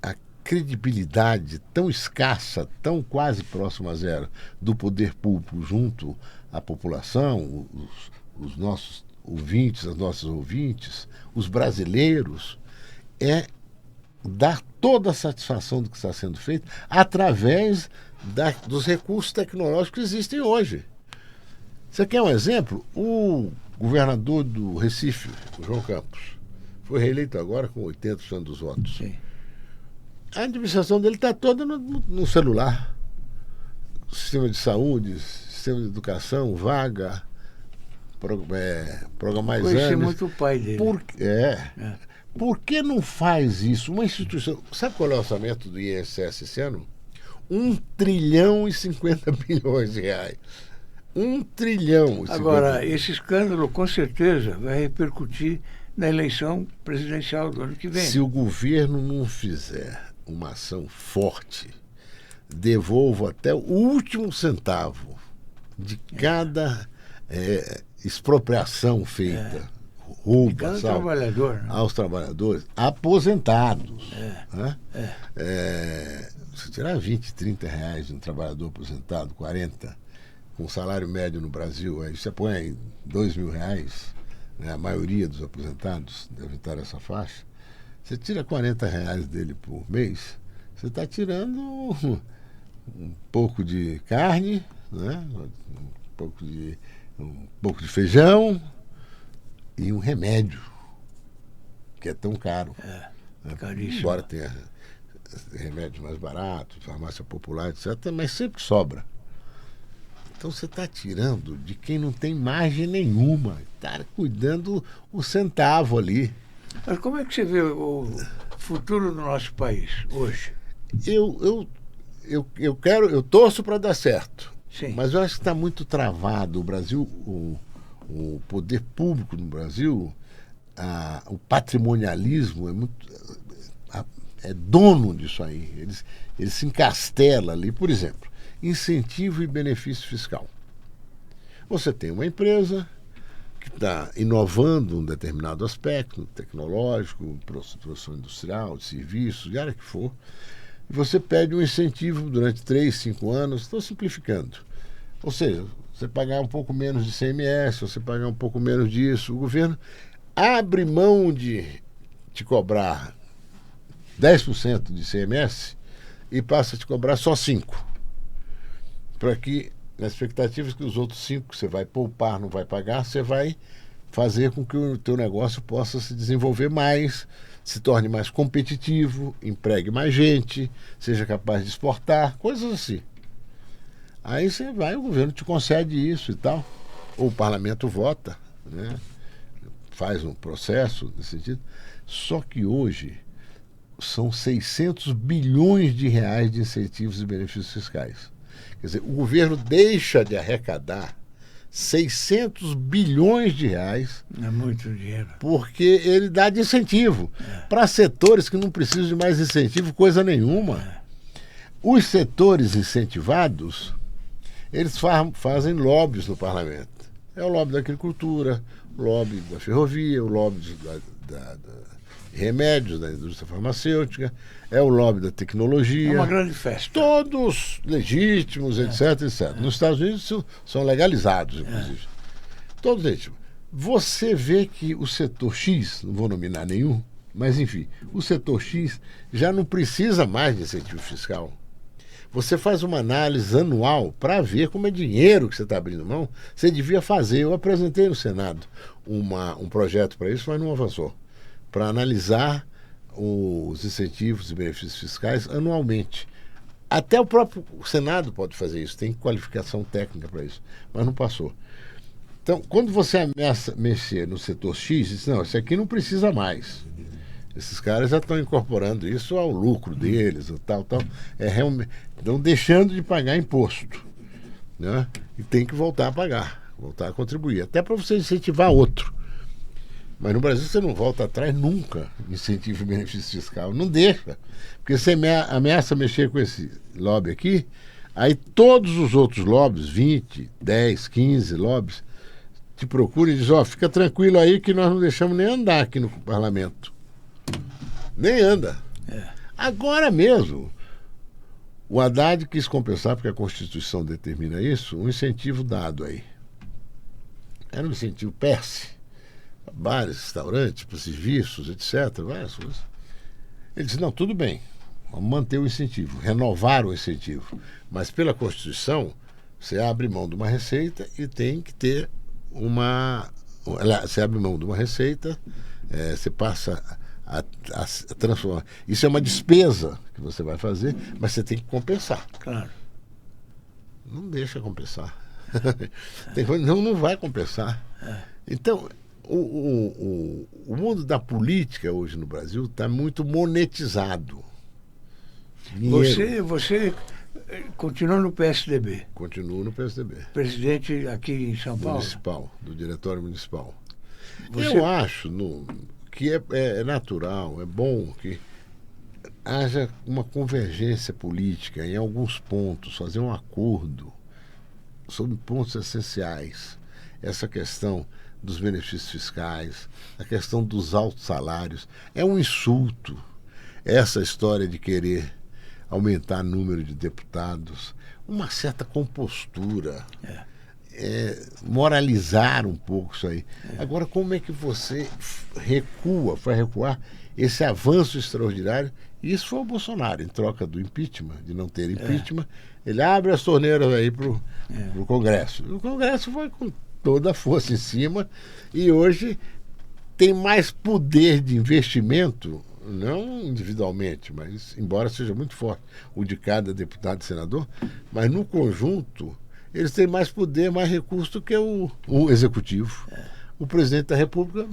a credibilidade tão escassa, tão quase próxima a zero, do poder público junto à população, os nossos ouvintes, as nossas ouvintes, os brasileiros, é dar toda a satisfação do que está sendo feito através dos recursos tecnológicos que existem hoje. Você quer um exemplo? O governador do Recife, o João Campos, foi reeleito agora com 80% dos votos. Sim. A administração dele está toda no celular. Sistema de saúde, sistema de educação, vaga, programar exames. Conheci muito o pai dele. Por que não faz isso? Uma instituição... Sabe qual é o orçamento do INSS esse ano? 1,50 trilhões de reais. 1 trilhão. Agora, esse escândalo com certeza vai repercutir na eleição presidencial do ano que vem. Se o governo não fizer uma ação forte, devolva até o último centavo de cada expropriação feita, roubo, cada trabalhador, né? aos trabalhadores aposentados. Se tirar 20, 30 reais de um trabalhador aposentado, 40, com salário médio no Brasil, aí você põe aí 2 mil reais, né? A maioria dos aposentados deve estar nessa faixa. Você tira 40 reais dele por mês, você está tirando um pouco de carne, né? um pouco de feijão e um remédio, que é tão caro. Caríssimo. Embora tenha remédios mais baratos, farmácia popular, etc., mas sempre sobra. Então você está tirando de quem não tem margem nenhuma, está cuidando o centavo ali. Mas como é que você vê o futuro do nosso país hoje? Eu torço para dar certo. Sim. Mas eu acho que está muito travado. O Brasil, o poder público no Brasil, o patrimonialismo é dono disso aí. Ele se encastela ali. Por exemplo, incentivo e benefício fiscal. Você tem uma empresa que está inovando um determinado aspecto tecnológico, produção industrial, de serviços, de área que for, e você pede um incentivo durante 3, 5 anos, estou simplificando. Ou seja, você pagar um pouco menos de ICMS, você pagar um pouco menos disso, o governo abre mão de te cobrar 10% de ICMS e passa a te cobrar só 5%. Para que, na expectativa que os outros 5% que você vai poupar, não vai pagar, você vai fazer com que o teu negócio possa se desenvolver mais, se torne mais competitivo, empregue mais gente, seja capaz de exportar, coisas assim. Aí você vai, o governo te concede isso e tal, ou o parlamento vota, né? Faz um processo nesse sentido. Só que hoje são 600 bilhões de reais de incentivos e benefícios fiscais. Quer dizer, o governo deixa de arrecadar 600 bilhões de reais. É muito dinheiro. Porque ele dá de incentivo para setores que não precisam de mais incentivo, coisa nenhuma. Os setores incentivados, eles fazem lobbies no parlamento. É o lobby da agricultura, o lobby da ferrovia, o lobby da remédios, da indústria farmacêutica, é o lobby da tecnologia. É uma grande festa. Todos legítimos, etc, etc. Nos Estados Unidos são legalizados, inclusive. Todos legítimos. Você vê que o setor X, não vou nominar nenhum, mas enfim, o setor X já não precisa mais de incentivo fiscal. Você faz uma análise anual para ver como é dinheiro que você está abrindo mão. Você devia fazer. Eu apresentei no Senado um projeto para isso, mas não avançou. Para analisar os incentivos e benefícios fiscais anualmente. Até o próprio Senado pode fazer isso, tem qualificação técnica para isso, mas não passou. Então, quando você ameaça mexer no setor X, diz, não, esse aqui não precisa mais. Esses caras já estão incorporando isso ao lucro deles, tal. Realmente, estão deixando de pagar imposto, né? E tem que voltar a pagar, voltar a contribuir, até para você incentivar outro. Mas no Brasil você não volta atrás nunca, incentivo e benefício fiscal. Não deixa. Porque você ameaça mexer com esse lobby aqui, aí todos os outros lobbies, 20, 10, 15 lobbies, te procuram e dizem, ó, fica tranquilo aí que nós não deixamos nem andar aqui no parlamento. Nem anda. Agora mesmo, o Haddad quis compensar, porque a Constituição determina isso, um incentivo dado aí. Era um incentivo PERSE. Bares, restaurantes, para serviços, etc. Várias coisas. Ele disse, não, tudo bem, vamos manter o incentivo, renovar o incentivo. Mas pela Constituição, você abre mão de uma receita e tem que ter você abre mão de uma receita, você passa a transformar. Isso é uma despesa que você vai fazer, mas você tem que compensar. Claro. Não deixa compensar. Não vai compensar. Então, o mundo da política hoje no Brasil está muito monetizado. Você continua no PSDB. Continuo no PSDB. Presidente aqui em São Paulo. Municipal, do Diretório Municipal. Você... Eu acho que é natural, é bom que haja uma convergência política em alguns pontos, fazer um acordo sobre pontos essenciais. Essa questão dos benefícios fiscais, a questão dos altos salários. É um insulto essa história de querer aumentar o número de deputados, uma certa compostura, moralizar um pouco isso aí. Agora, como é que você vai recuar esse avanço extraordinário? E isso foi o Bolsonaro, em troca do impeachment, de não ter impeachment, ele abre as torneiras aí para o Congresso. O Congresso foi com toda a força em cima e hoje tem mais poder de investimento, não individualmente, mas embora seja muito forte o de cada deputado e senador, mas no conjunto eles têm mais poder, mais recurso do que o executivo. O presidente da República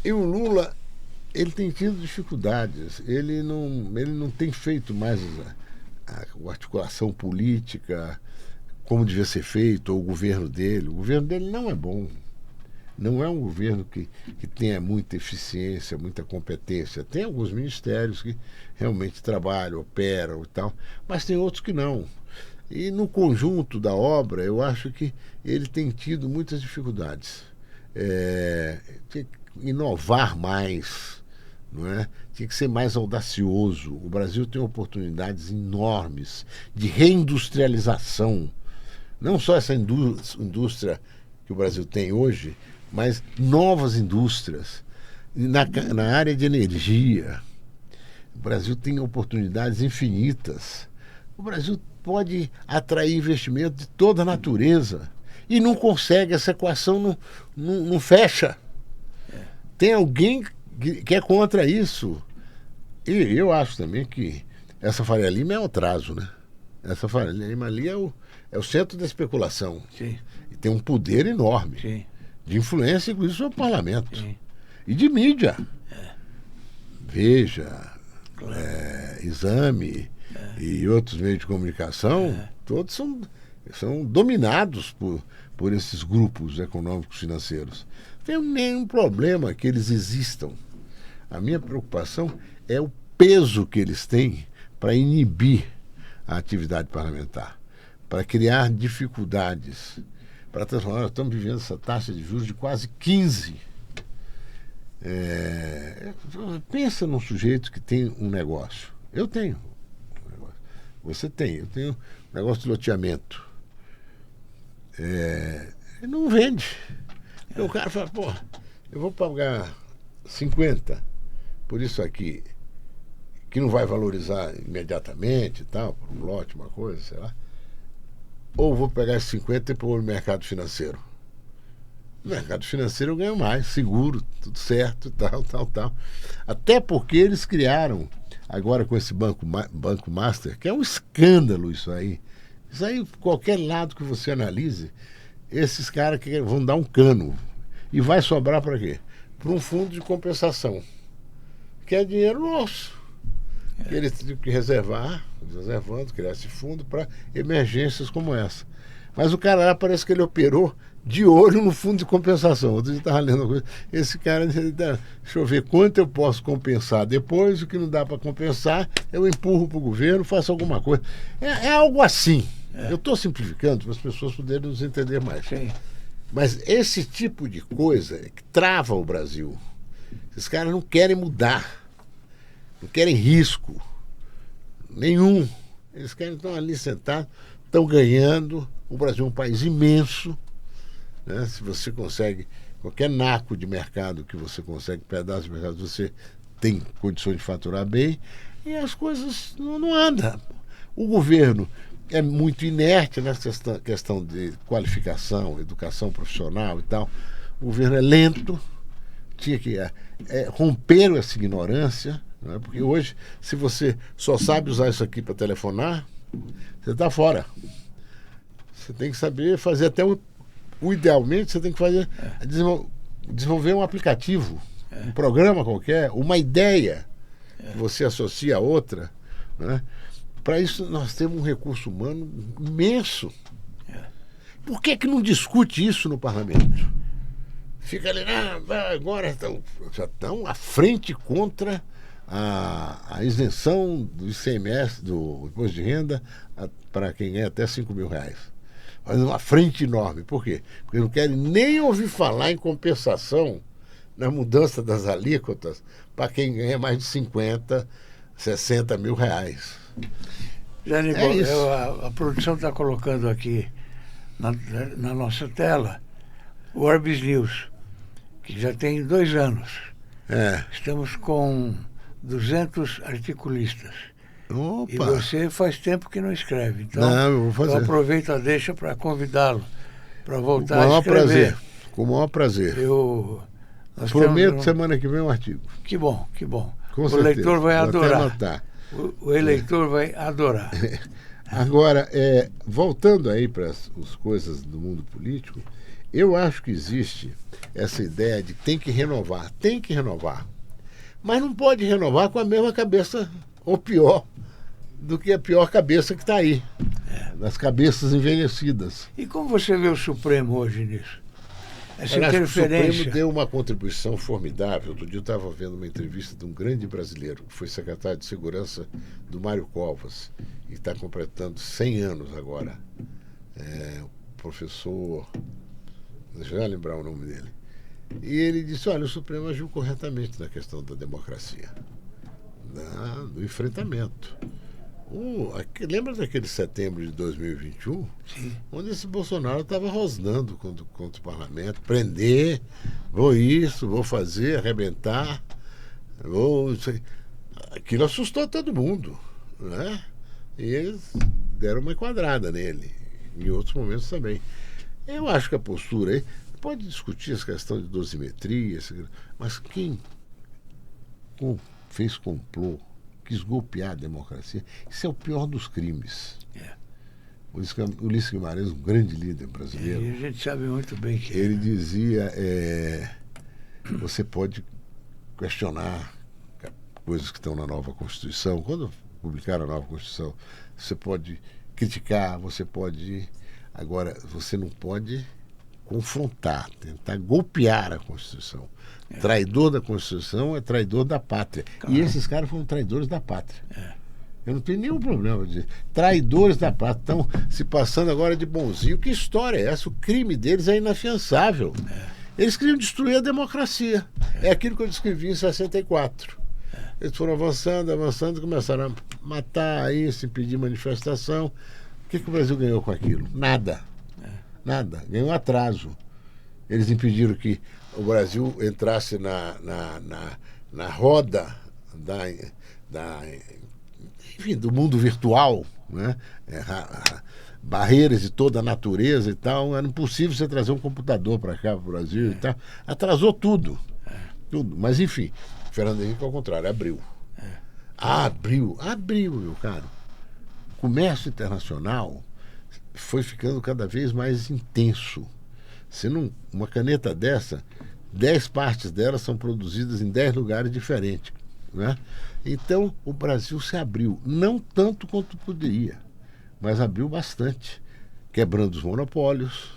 e o Lula, ele tem tido dificuldades, ele não tem feito mais a articulação política como devia ser feito, ou o governo dele não é bom. Não é um governo que tenha muita eficiência, muita competência. Tem alguns ministérios que realmente trabalham, operam e tal, mas tem outros que não. E no conjunto da obra, eu acho que ele tem tido muitas dificuldades. Tinha que inovar mais, não é? Tinha que ser mais audacioso. O Brasil tem oportunidades enormes de reindustrialização. Não só essa indústria que o Brasil tem hoje, mas novas indústrias. Na área de energia, o Brasil tem oportunidades infinitas. O Brasil pode atrair investimento de toda a natureza e não consegue, essa equação não fecha. Tem alguém que é contra isso. E eu acho também que essa Faria Lima é o atraso, né? Essa Faria Lima ali é o centro da especulação. Sim. E tem um poder enorme. Sim. De influência, inclusive, sobre o parlamento. Sim. E de mídia. Veja, Claro. Exame e outros meios de comunicação, todos são dominados por esses grupos econômicos financeiros. Não tem nenhum problema que eles existam. A minha preocupação é o peso que eles têm para inibir a atividade parlamentar, para criar dificuldades, para transformar. Nós estamos vivendo essa taxa de juros de quase 15%. Pensa num sujeito que tem um negócio. Eu tenho um negócio. Você tem. Eu tenho um negócio de loteamento. Não vende. Então, o cara fala, pô, eu vou pagar 50 por isso aqui, que não vai valorizar imediatamente e tal, por um lote, uma coisa, sei lá. Ou vou pegar esses 50 e pôr no mercado financeiro. No mercado financeiro eu ganho mais, seguro, tudo certo, tal. Até porque eles criaram, agora com esse Banco Master, que é um escândalo isso aí. Isso aí, qualquer lado que você analise, esses caras que vão dar um cano. E vai sobrar para quê? Para um fundo de compensação, que é dinheiro nosso. Que eles tinham que reservando, criar esse fundo para emergências como essa. Mas o cara lá parece que ele operou de olho no fundo de compensação. Outro dia estava lendo uma coisa. Esse cara, deixa eu ver quanto eu posso compensar depois, o que não dá para compensar, eu empurro para o governo, faço alguma coisa. É algo assim. Eu estou simplificando para as pessoas poderem nos entender mais. Sim. Mas esse tipo de coisa é que trava o Brasil. Esses caras não querem mudar, não querem risco nenhum. Eles querem estar ali sentados, estão ganhando. O Brasil é um país imenso, né? Se você consegue, qualquer naco de mercado que você consegue, pedaço de mercado, você tem condições de faturar bem, e as coisas não andam. O governo é muito inerte nessa questão de qualificação, educação profissional e tal. O governo é lento, tinha que romper essa ignorância, né? Porque hoje, se você só sabe usar isso aqui para telefonar, você está fora. Você tem que saber fazer até idealmente, você tem que fazer desenvolver um aplicativo, um programa qualquer, uma ideia que você associa a outra, né? Para isso nós temos um recurso humano imenso. Por que não discute isso no parlamento? Fica ali, agora já estão à frente contra a isenção do ICMS, do imposto de renda, para quem ganha até R$5.000. Fazendo uma frente enorme. Por quê? Porque não querem nem ouvir falar em compensação na mudança das alíquotas para quem ganha mais de 50, 60 mil reais. Jânio, a produção está colocando aqui na nossa tela o Orbis News, que já tem 2 anos. Estamos com 200 articulistas. Opa. E você faz tempo que não escreve. Então, eu vou fazer. Eu aproveito a deixa para convidá-lo para voltar Com o maior a escrever. prazer. Com o maior prazer. Nós prometo semana que vem um artigo. Que bom, que bom. Com o certeza. leitor vai Vou adorar. até anotar. O eleitor vai adorar. Agora, voltando aí para as coisas do mundo político, eu acho que existe essa ideia de tem que renovar. Mas não pode renovar com a mesma cabeça, ou pior, do que a pior cabeça que está aí. Das cabeças envelhecidas. E como você vê o Supremo hoje nisso? Essa Eu acho que o interferência. Supremo deu uma contribuição formidável. Outro dia eu estava vendo uma entrevista de um grande brasileiro, que foi secretário de Segurança do Mário Covas, e está completando 100 anos agora. O professor, deixa eu lembrar o nome dele. E ele disse, olha, o Supremo agiu corretamente na questão da democracia, do enfrentamento. Lembra daquele setembro de 2021? Sim. Onde esse Bolsonaro estava rosnando contra o parlamento, prender, vou isso, vou fazer, arrebentar, aquilo assustou todo mundo, né? E eles deram uma enquadrada nele, em outros momentos também. Eu acho que a postura aí, pode discutir essa questão de dosimetria, mas quem fez complô, quis golpear a democracia, isso é o pior dos crimes. Ulisses Guimarães, um grande líder brasileiro, E a gente sabe muito bem que ele dizia, você pode questionar coisas que estão na nova Constituição. Quando publicaram a nova Constituição, você pode criticar, você pode... Agora, você não pode confrontar, tentar golpear a Constituição. Traidor da Constituição é traidor da pátria. Claro. E esses caras foram traidores da pátria. Eu não tenho nenhum problema de dizer. Traidores da pátria. Estão se passando agora de bonzinho. Que história é essa? O crime deles é inafiançável. Eles queriam destruir a democracia. É aquilo que eu descrevi em 64. Eles foram avançando, começaram a matar isso, impedir manifestação. O que o Brasil ganhou com aquilo? Nada. Nada. Ganhou atraso. Eles impediram que o Brasil entrasse na roda enfim, do mundo virtual, né? Barreiras de toda a natureza e tal. Era impossível você trazer um computador para cá, para o Brasil e tal. Atrasou tudo. Tudo. Mas, enfim, Fernando Henrique, ao contrário, abriu. Abriu, meu caro. O comércio internacional foi ficando cada vez mais intenso. Uma caneta dessa, 10 partes dela são produzidas em 10 lugares diferentes, né? Então o Brasil se abriu, não tanto quanto poderia, mas abriu bastante, quebrando os monopólios,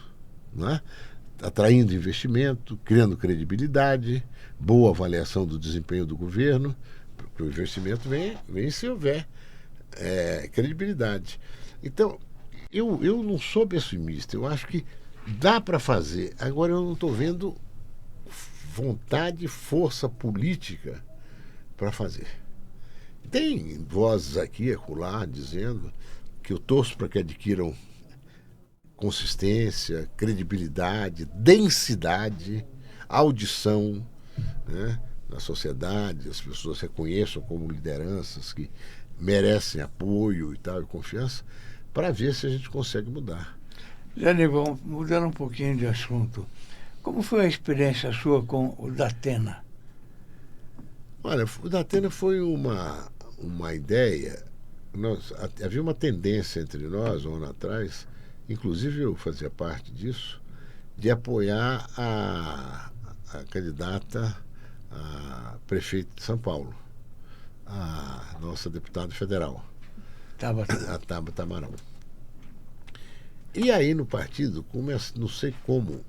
né? Atraindo investimento, criando credibilidade, boa avaliação do desempenho do governo. Porque o investimento vem se houver credibilidade. Então eu não sou pessimista, eu acho que dá para fazer. Agora eu não estou vendo vontade, força política para fazer. Tem vozes aqui e acolá dizendo que eu torço para que adquiram consistência, credibilidade, densidade, audição, né, na sociedade, as pessoas reconheçam como lideranças que merecem apoio e tal, e confiança, para ver se a gente consegue mudar. Zé Nivon, mudando um pouquinho de assunto, como foi a experiência sua com o Datena? Olha, o Datena foi uma ideia. Havia uma tendência entre nós, um ano atrás, inclusive eu fazia parte disso, de apoiar a candidata a prefeito de São Paulo, a nossa deputada federal, a Tabata Amaral. E aí no partido, não sei como,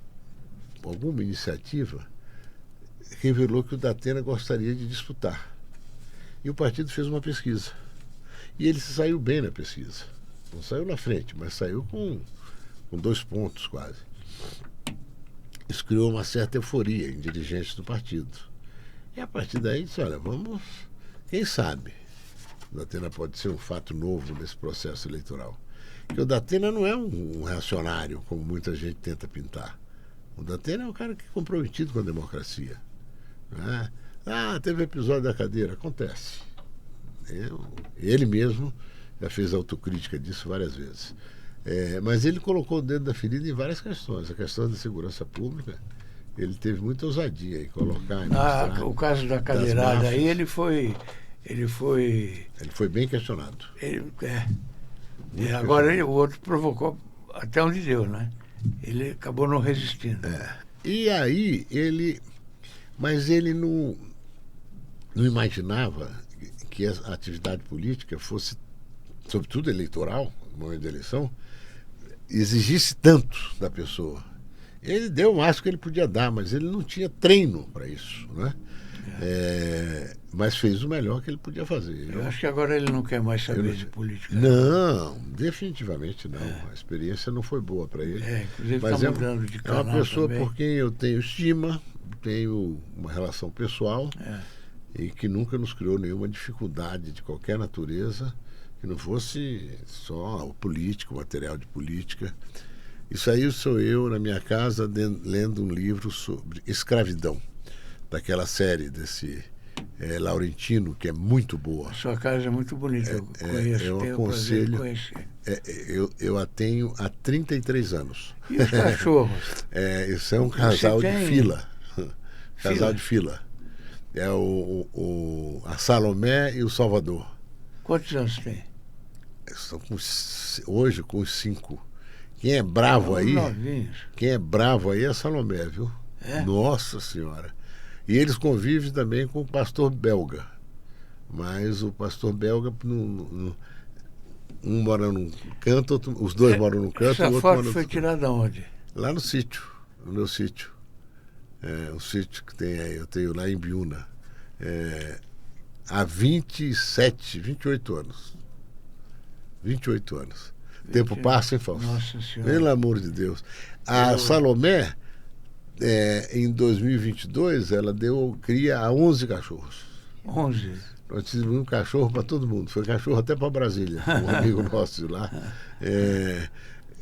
alguma iniciativa revelou que o Datena gostaria de disputar. E o partido fez uma pesquisa. E ele se saiu bem na pesquisa. Não saiu na frente, mas saiu com 2 pontos quase. Isso criou uma certa euforia em dirigentes do partido. E a partir daí disse, olha, vamos, quem sabe, o Datena pode ser um fato novo nesse processo eleitoral. Porque o Datena não é um reacionário, como muita gente tenta pintar. O Datena é um cara que é comprometido com a democracia. Né? Teve episódio da cadeira, acontece. Ele mesmo já fez autocrítica disso várias vezes. Mas ele colocou o dedo da ferida em várias questões. A questão da segurança pública, ele teve muita ousadia em colocar. O caso da cadeirada aí, ele foi bem questionado. E agora o outro provocou até onde deu, né? Ele acabou não resistindo. E aí mas ele não imaginava que a atividade política fosse, sobretudo eleitoral, no momento da eleição, exigisse tanto da pessoa. Ele deu o máximo que ele podia dar, mas ele não tinha treino para isso, né? Mas fez o melhor que ele podia fazer. Eu acho que agora ele não quer mais saber de política. Não, definitivamente não. A experiência não foi boa para ele. Inclusive mas está mudando de canal. É uma pessoa também. por quem eu tenho estima, tenho uma relação pessoal e que nunca nos criou nenhuma dificuldade de qualquer natureza. que não fosse só o político, o material de política. Isso aí sou eu na minha casa lendo um livro sobre escravidão, daquela série desse Laurentino, que é muito boa. Sua casa é muito bonita, eu conheço, eu tenho o prazer de aconselho. conhecer. Eu a tenho há 33 anos. E os cachorros? Isso é um casal de fila. Casal Fila? de fila. É a Salomé e o Salvador. Quantos anos tem? Estão hoje com os 5. Quem é bravo aí, Novinhos. quem é bravo aí é a Salomé, viu? É? Nossa Senhora. E eles convivem também com o pastor belga. Mas o pastor belga, um mora num canto, os dois moram num canto, o Essa outro foto mora no foi outro. tirada onde? Lá no sítio, no meu sítio. Um sítio que tem aí, eu tenho lá em Biúna. Há 28 anos. 28 anos. O tempo passa, hein, Fausto? Nossa Senhora. Pelo amor de Deus. A Salomé, em 2022, ela deu cria a 11 cachorros. 11. Nós tivemos um cachorro para todo mundo. Foi cachorro até para Brasília, um amigo nosso de lá.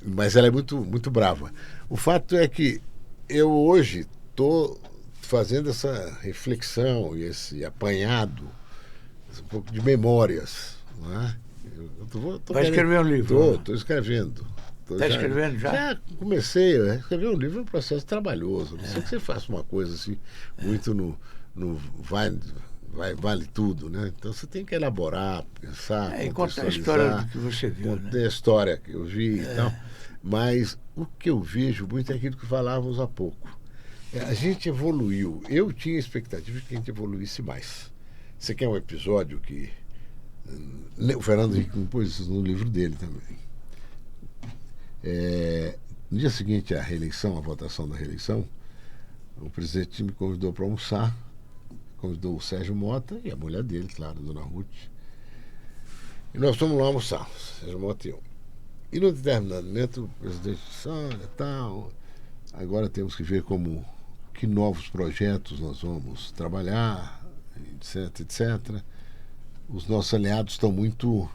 Mas ela é muito, muito brava. O fato é que eu hoje estou fazendo essa reflexão e esse apanhado, um pouco de memórias, não é? Vai escrever um livro? Estou escrevendo. Está escrevendo já? Já comecei. Escrever um livro é um processo trabalhoso. Não sei que você faça uma coisa assim, muito no vale tudo, né? Então você tem que elaborar, pensar, E contar a história do que você viu, contar né? a história que eu vi e tal. Mas o que eu vejo muito é aquilo que falávamos há pouco. A gente evoluiu. Eu tinha expectativa de que a gente evoluísse mais. Você quer um episódio que o Fernando Henrique compôs isso no livro dele também. No dia seguinte à reeleição, à votação da reeleição, o presidente me convidou para almoçar, convidou o Sérgio Mota e a mulher dele, claro, a dona Ruth. E nós fomos lá almoçar, Sérgio Mota e eu. E no determinado momento o presidente disse, olha, tal, agora temos que ver que novos projetos nós vamos trabalhar, etc, etc. Os nossos aliados estão muito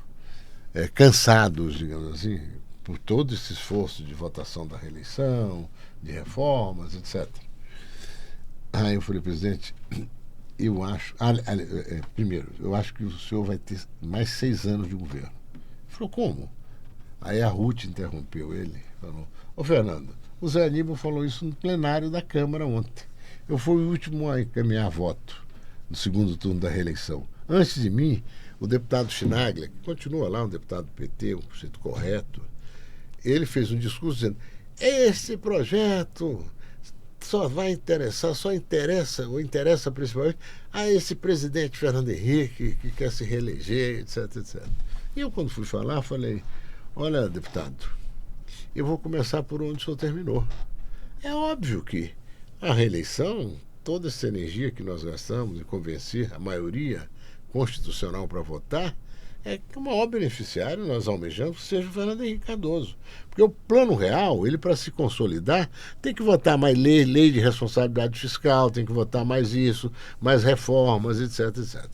cansados, digamos assim, por todo esse esforço de votação da reeleição, de reformas, etc. Aí eu falei, presidente, eu acho... primeiro, eu acho que o senhor vai ter mais 6 anos de governo. Ele falou, como? Aí a Ruth interrompeu ele, falou, ô Fernando, o Zé Aníbal falou isso no plenário da Câmara ontem. Eu fui o último a encaminhar voto no segundo turno da reeleição. Antes de mim, o deputado Chinaglia, que continua lá, um deputado do PT, um sujeito correto, ele fez um discurso dizendo, esse projeto só interessa principalmente a esse presidente Fernando Henrique, que quer se reeleger, etc, etc. E eu, quando fui falar, falei, olha, deputado, eu vou começar por onde o senhor terminou. É óbvio que a reeleição, toda essa energia que nós gastamos em convencer a maioria constitucional para votar, é que o maior beneficiário nós almejamos que seja o Fernando Henrique Cardoso. Porque o plano real, ele para se consolidar, tem que votar mais lei de responsabilidade fiscal, tem que votar mais isso, mais reformas, etc, etc.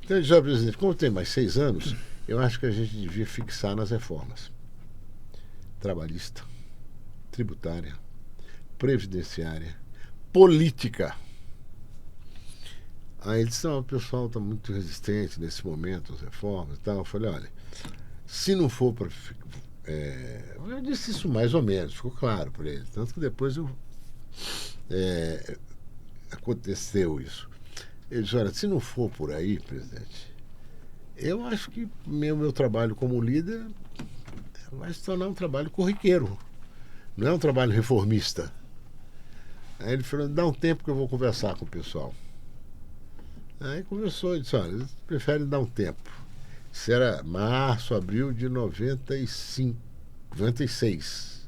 Então, eu disse, presidente, como tem mais 6 anos, eu acho que a gente devia fixar nas reformas. Trabalhista, tributária, previdenciária, política. Aí ele disse, não, o pessoal está muito resistente nesse momento, as reformas e tal. Eu falei, olha, se não for para... eu disse isso mais ou menos, ficou claro para ele. Tanto que depois aconteceu isso. Ele disse, olha, se não for por aí, presidente, eu acho que meu trabalho como líder vai se tornar um trabalho corriqueiro. Não é um trabalho reformista. Aí ele falou, dá um tempo que eu vou conversar com o pessoal. Aí conversou e disse, olha, eles preferem dar um tempo. Isso era março, abril de 96. 96,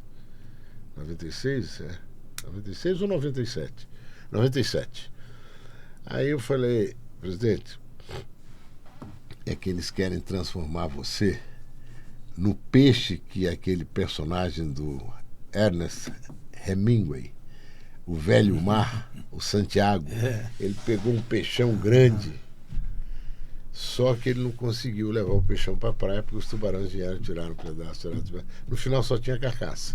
96 ou 97? 97. Aí eu falei, presidente, é que eles querem transformar você no peixe que aquele personagem do Ernest Hemingway, o velho mar, o Santiago, ele pegou um peixão grande, Só que ele não conseguiu levar o peixão para a praia porque os tubarões vieram, tiraram um pedaço. No final só tinha carcaça.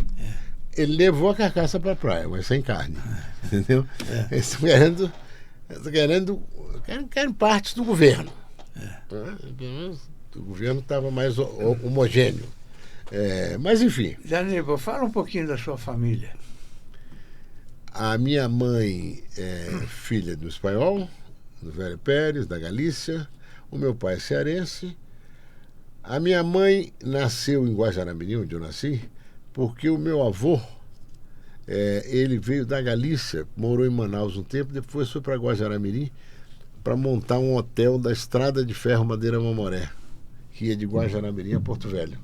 Ele levou a carcaça para a praia, mas sem carne. Entendeu? Eles querem partes do governo. O governo estava mais homogêneo. Mas, enfim. Zé Aníbal, fala um pouquinho da sua família. A minha mãe é filha do espanhol, do Velho Pérez, da Galícia. O meu pai é cearense. A minha mãe nasceu em Guajará-Mirim, onde eu nasci, porque o meu avô, ele veio da Galícia, morou em Manaus um tempo, depois foi para Guajará-Mirim para montar um hotel da Estrada de Ferro Madeira Mamoré, que ia de Guajará-Mirim a Porto Velho.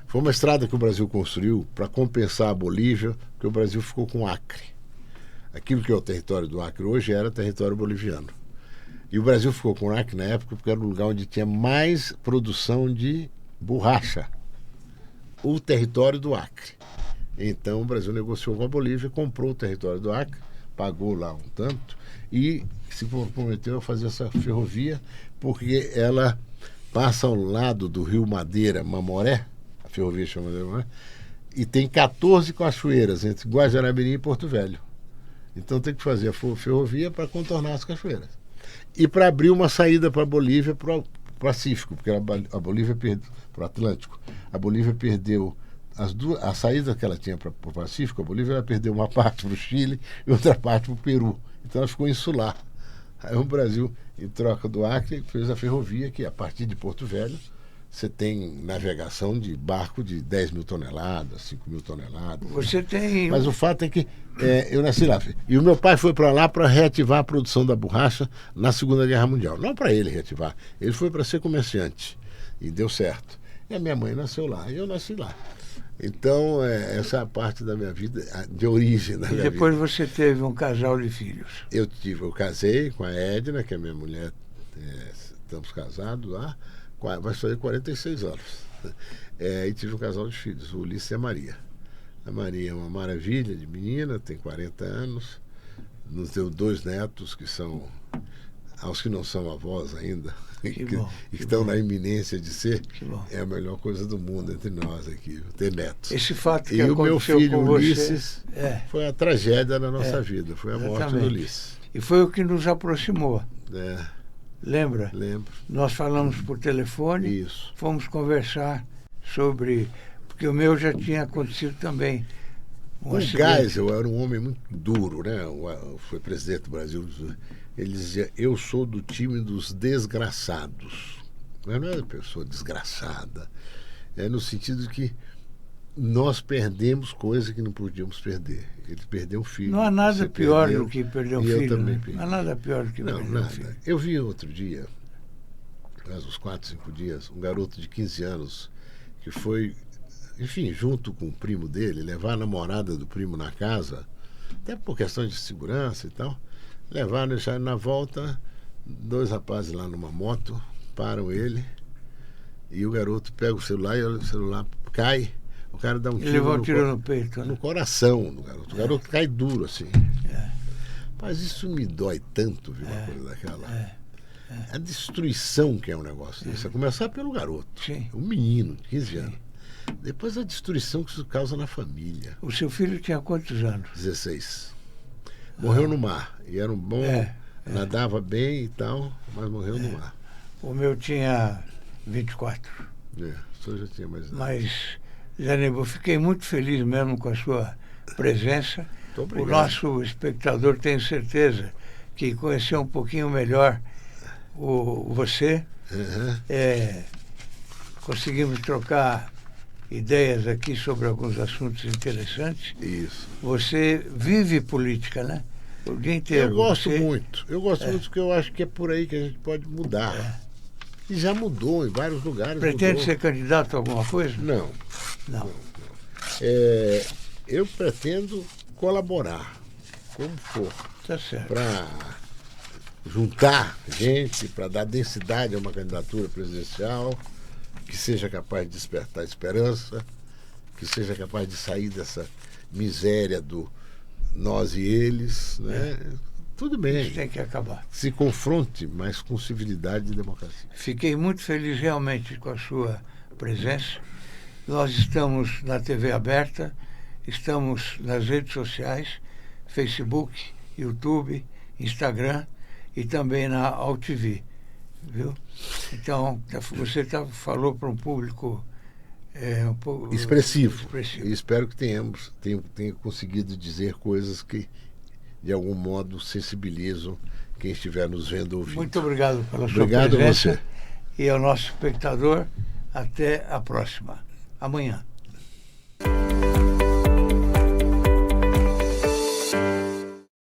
Foi uma estrada que o Brasil construiu para compensar a Bolívia, porque o Brasil ficou com o Acre. Aquilo que é o território do Acre hoje era território boliviano. E o Brasil ficou com o Acre na época porque era o lugar onde tinha mais produção de borracha. O território do Acre. Então o Brasil negociou com a Bolívia, comprou o território do Acre, pagou lá um tanto e se comprometeu a fazer essa ferrovia porque ela passa ao lado do rio Madeira Mamoré, a ferrovia chama Madeira Mamoré, e tem 14 cachoeiras entre Guajará-Mirim e Porto Velho. Então tem que fazer a ferrovia para contornar as cachoeiras. E para abrir uma saída para a Bolívia, para o Pacífico, porque a Bolívia perdeu para o Atlântico. A Bolívia perdeu a saída que ela tinha para o Pacífico, a Bolívia ela perdeu uma parte para o Chile e outra parte para o Peru. Então ela ficou insular. Aí o Brasil, em troca do Acre, fez a ferrovia, que a partir de Porto Velho você tem navegação de barco de 10 mil toneladas, 5 mil toneladas. Você tem... Mas o fato é que eu nasci lá. E o meu pai foi para lá para reativar a produção da borracha na Segunda Guerra Mundial. Não para ele reativar. Ele foi para ser comerciante. E deu certo. E a minha mãe nasceu lá. E eu nasci lá. Então, essa é a parte da minha vida, de origem da minha vida. E depois você teve um casal de filhos. Eu casei com a Edna, que é minha mulher. Estamos casados lá. Vai fazer 46 anos. E tive um casal de filhos, o Ulisses e a Maria. A Maria é uma maravilha de menina, tem 40 anos. Nos deu 2 netos que são, aos que não são avós ainda, que estão na iminência de ser. É a melhor coisa do mundo entre nós aqui, ter netos. Esse fato que e o meu filho com Ulisses você, foi a tragédia da nossa vida, foi a morte do Ulisses. E foi o que nos aproximou. Lembra? Lembro. Nós falamos por telefone. Isso. Fomos conversar sobre... Porque o meu já tinha acontecido também. O Geisel era um homem muito duro, né? Foi presidente do Brasil. Ele dizia, eu sou do time dos desgraçados. Mas não é uma pessoa desgraçada. É no sentido de que nós perdemos coisas que não podíamos perder. Ele perdeu um filho. Não há nada pior do que perder um filho. Eu também perdi. Não há nada pior do que perder um filho. Eu vi outro dia, faz uns 4, 5 dias, um garoto de 15 anos que foi, enfim, junto com o primo dele, levar a namorada do primo na casa, até por questão de segurança e tal, levaram, deixaram na volta, 2 rapazes lá numa moto, param ele, e o garoto pega o celular e o celular cai. O cara dá um tiro, levou um tiro no peito, né? No coração do garoto. O garoto cai duro, assim. Mas isso me dói tanto, ver uma coisa daquela. A destruição que é um negócio desse. A começar pelo garoto. Sim. Um menino de 15 anos. Depois a destruição que isso causa na família. O seu filho tinha quantos anos? 16. Morreu no mar. E era um bom... nadava bem e tal, mas morreu no mar. O meu tinha 24. O senhor já tinha mais nada. Mas... Zé Aníbal, fiquei muito feliz mesmo com a sua presença. O nosso espectador tem certeza que conheceu um pouquinho melhor você. Conseguimos trocar ideias aqui sobre alguns assuntos interessantes. Isso. Você vive política, né? O dia inteiro. Eu gosto muito. Eu gosto muito porque eu acho que é por aí que a gente pode mudar. E já mudou em vários lugares. Pretende ser candidato a alguma coisa? Não. Eu pretendo colaborar, como for. Tá certo. Para juntar gente, para dar densidade a uma candidatura presidencial, que seja capaz de despertar esperança, que seja capaz de sair dessa miséria do nós e eles, né? Tudo bem. Isso tem que acabar. Se confronte, mas com civilidade e democracia. Fiquei muito feliz realmente com a sua presença. Nós estamos na TV aberta, estamos nas redes sociais, Facebook, YouTube, Instagram e também na AltV, viu? Então, você falou para um público um pouco Expressivo. E espero que tenha conseguido dizer coisas que, de algum modo, sensibilizam quem estiver nos vendo ou ouvindo. Muito obrigado pela sua Obrigado presença. a você. E ao nosso espectador, até a próxima. Amanhã.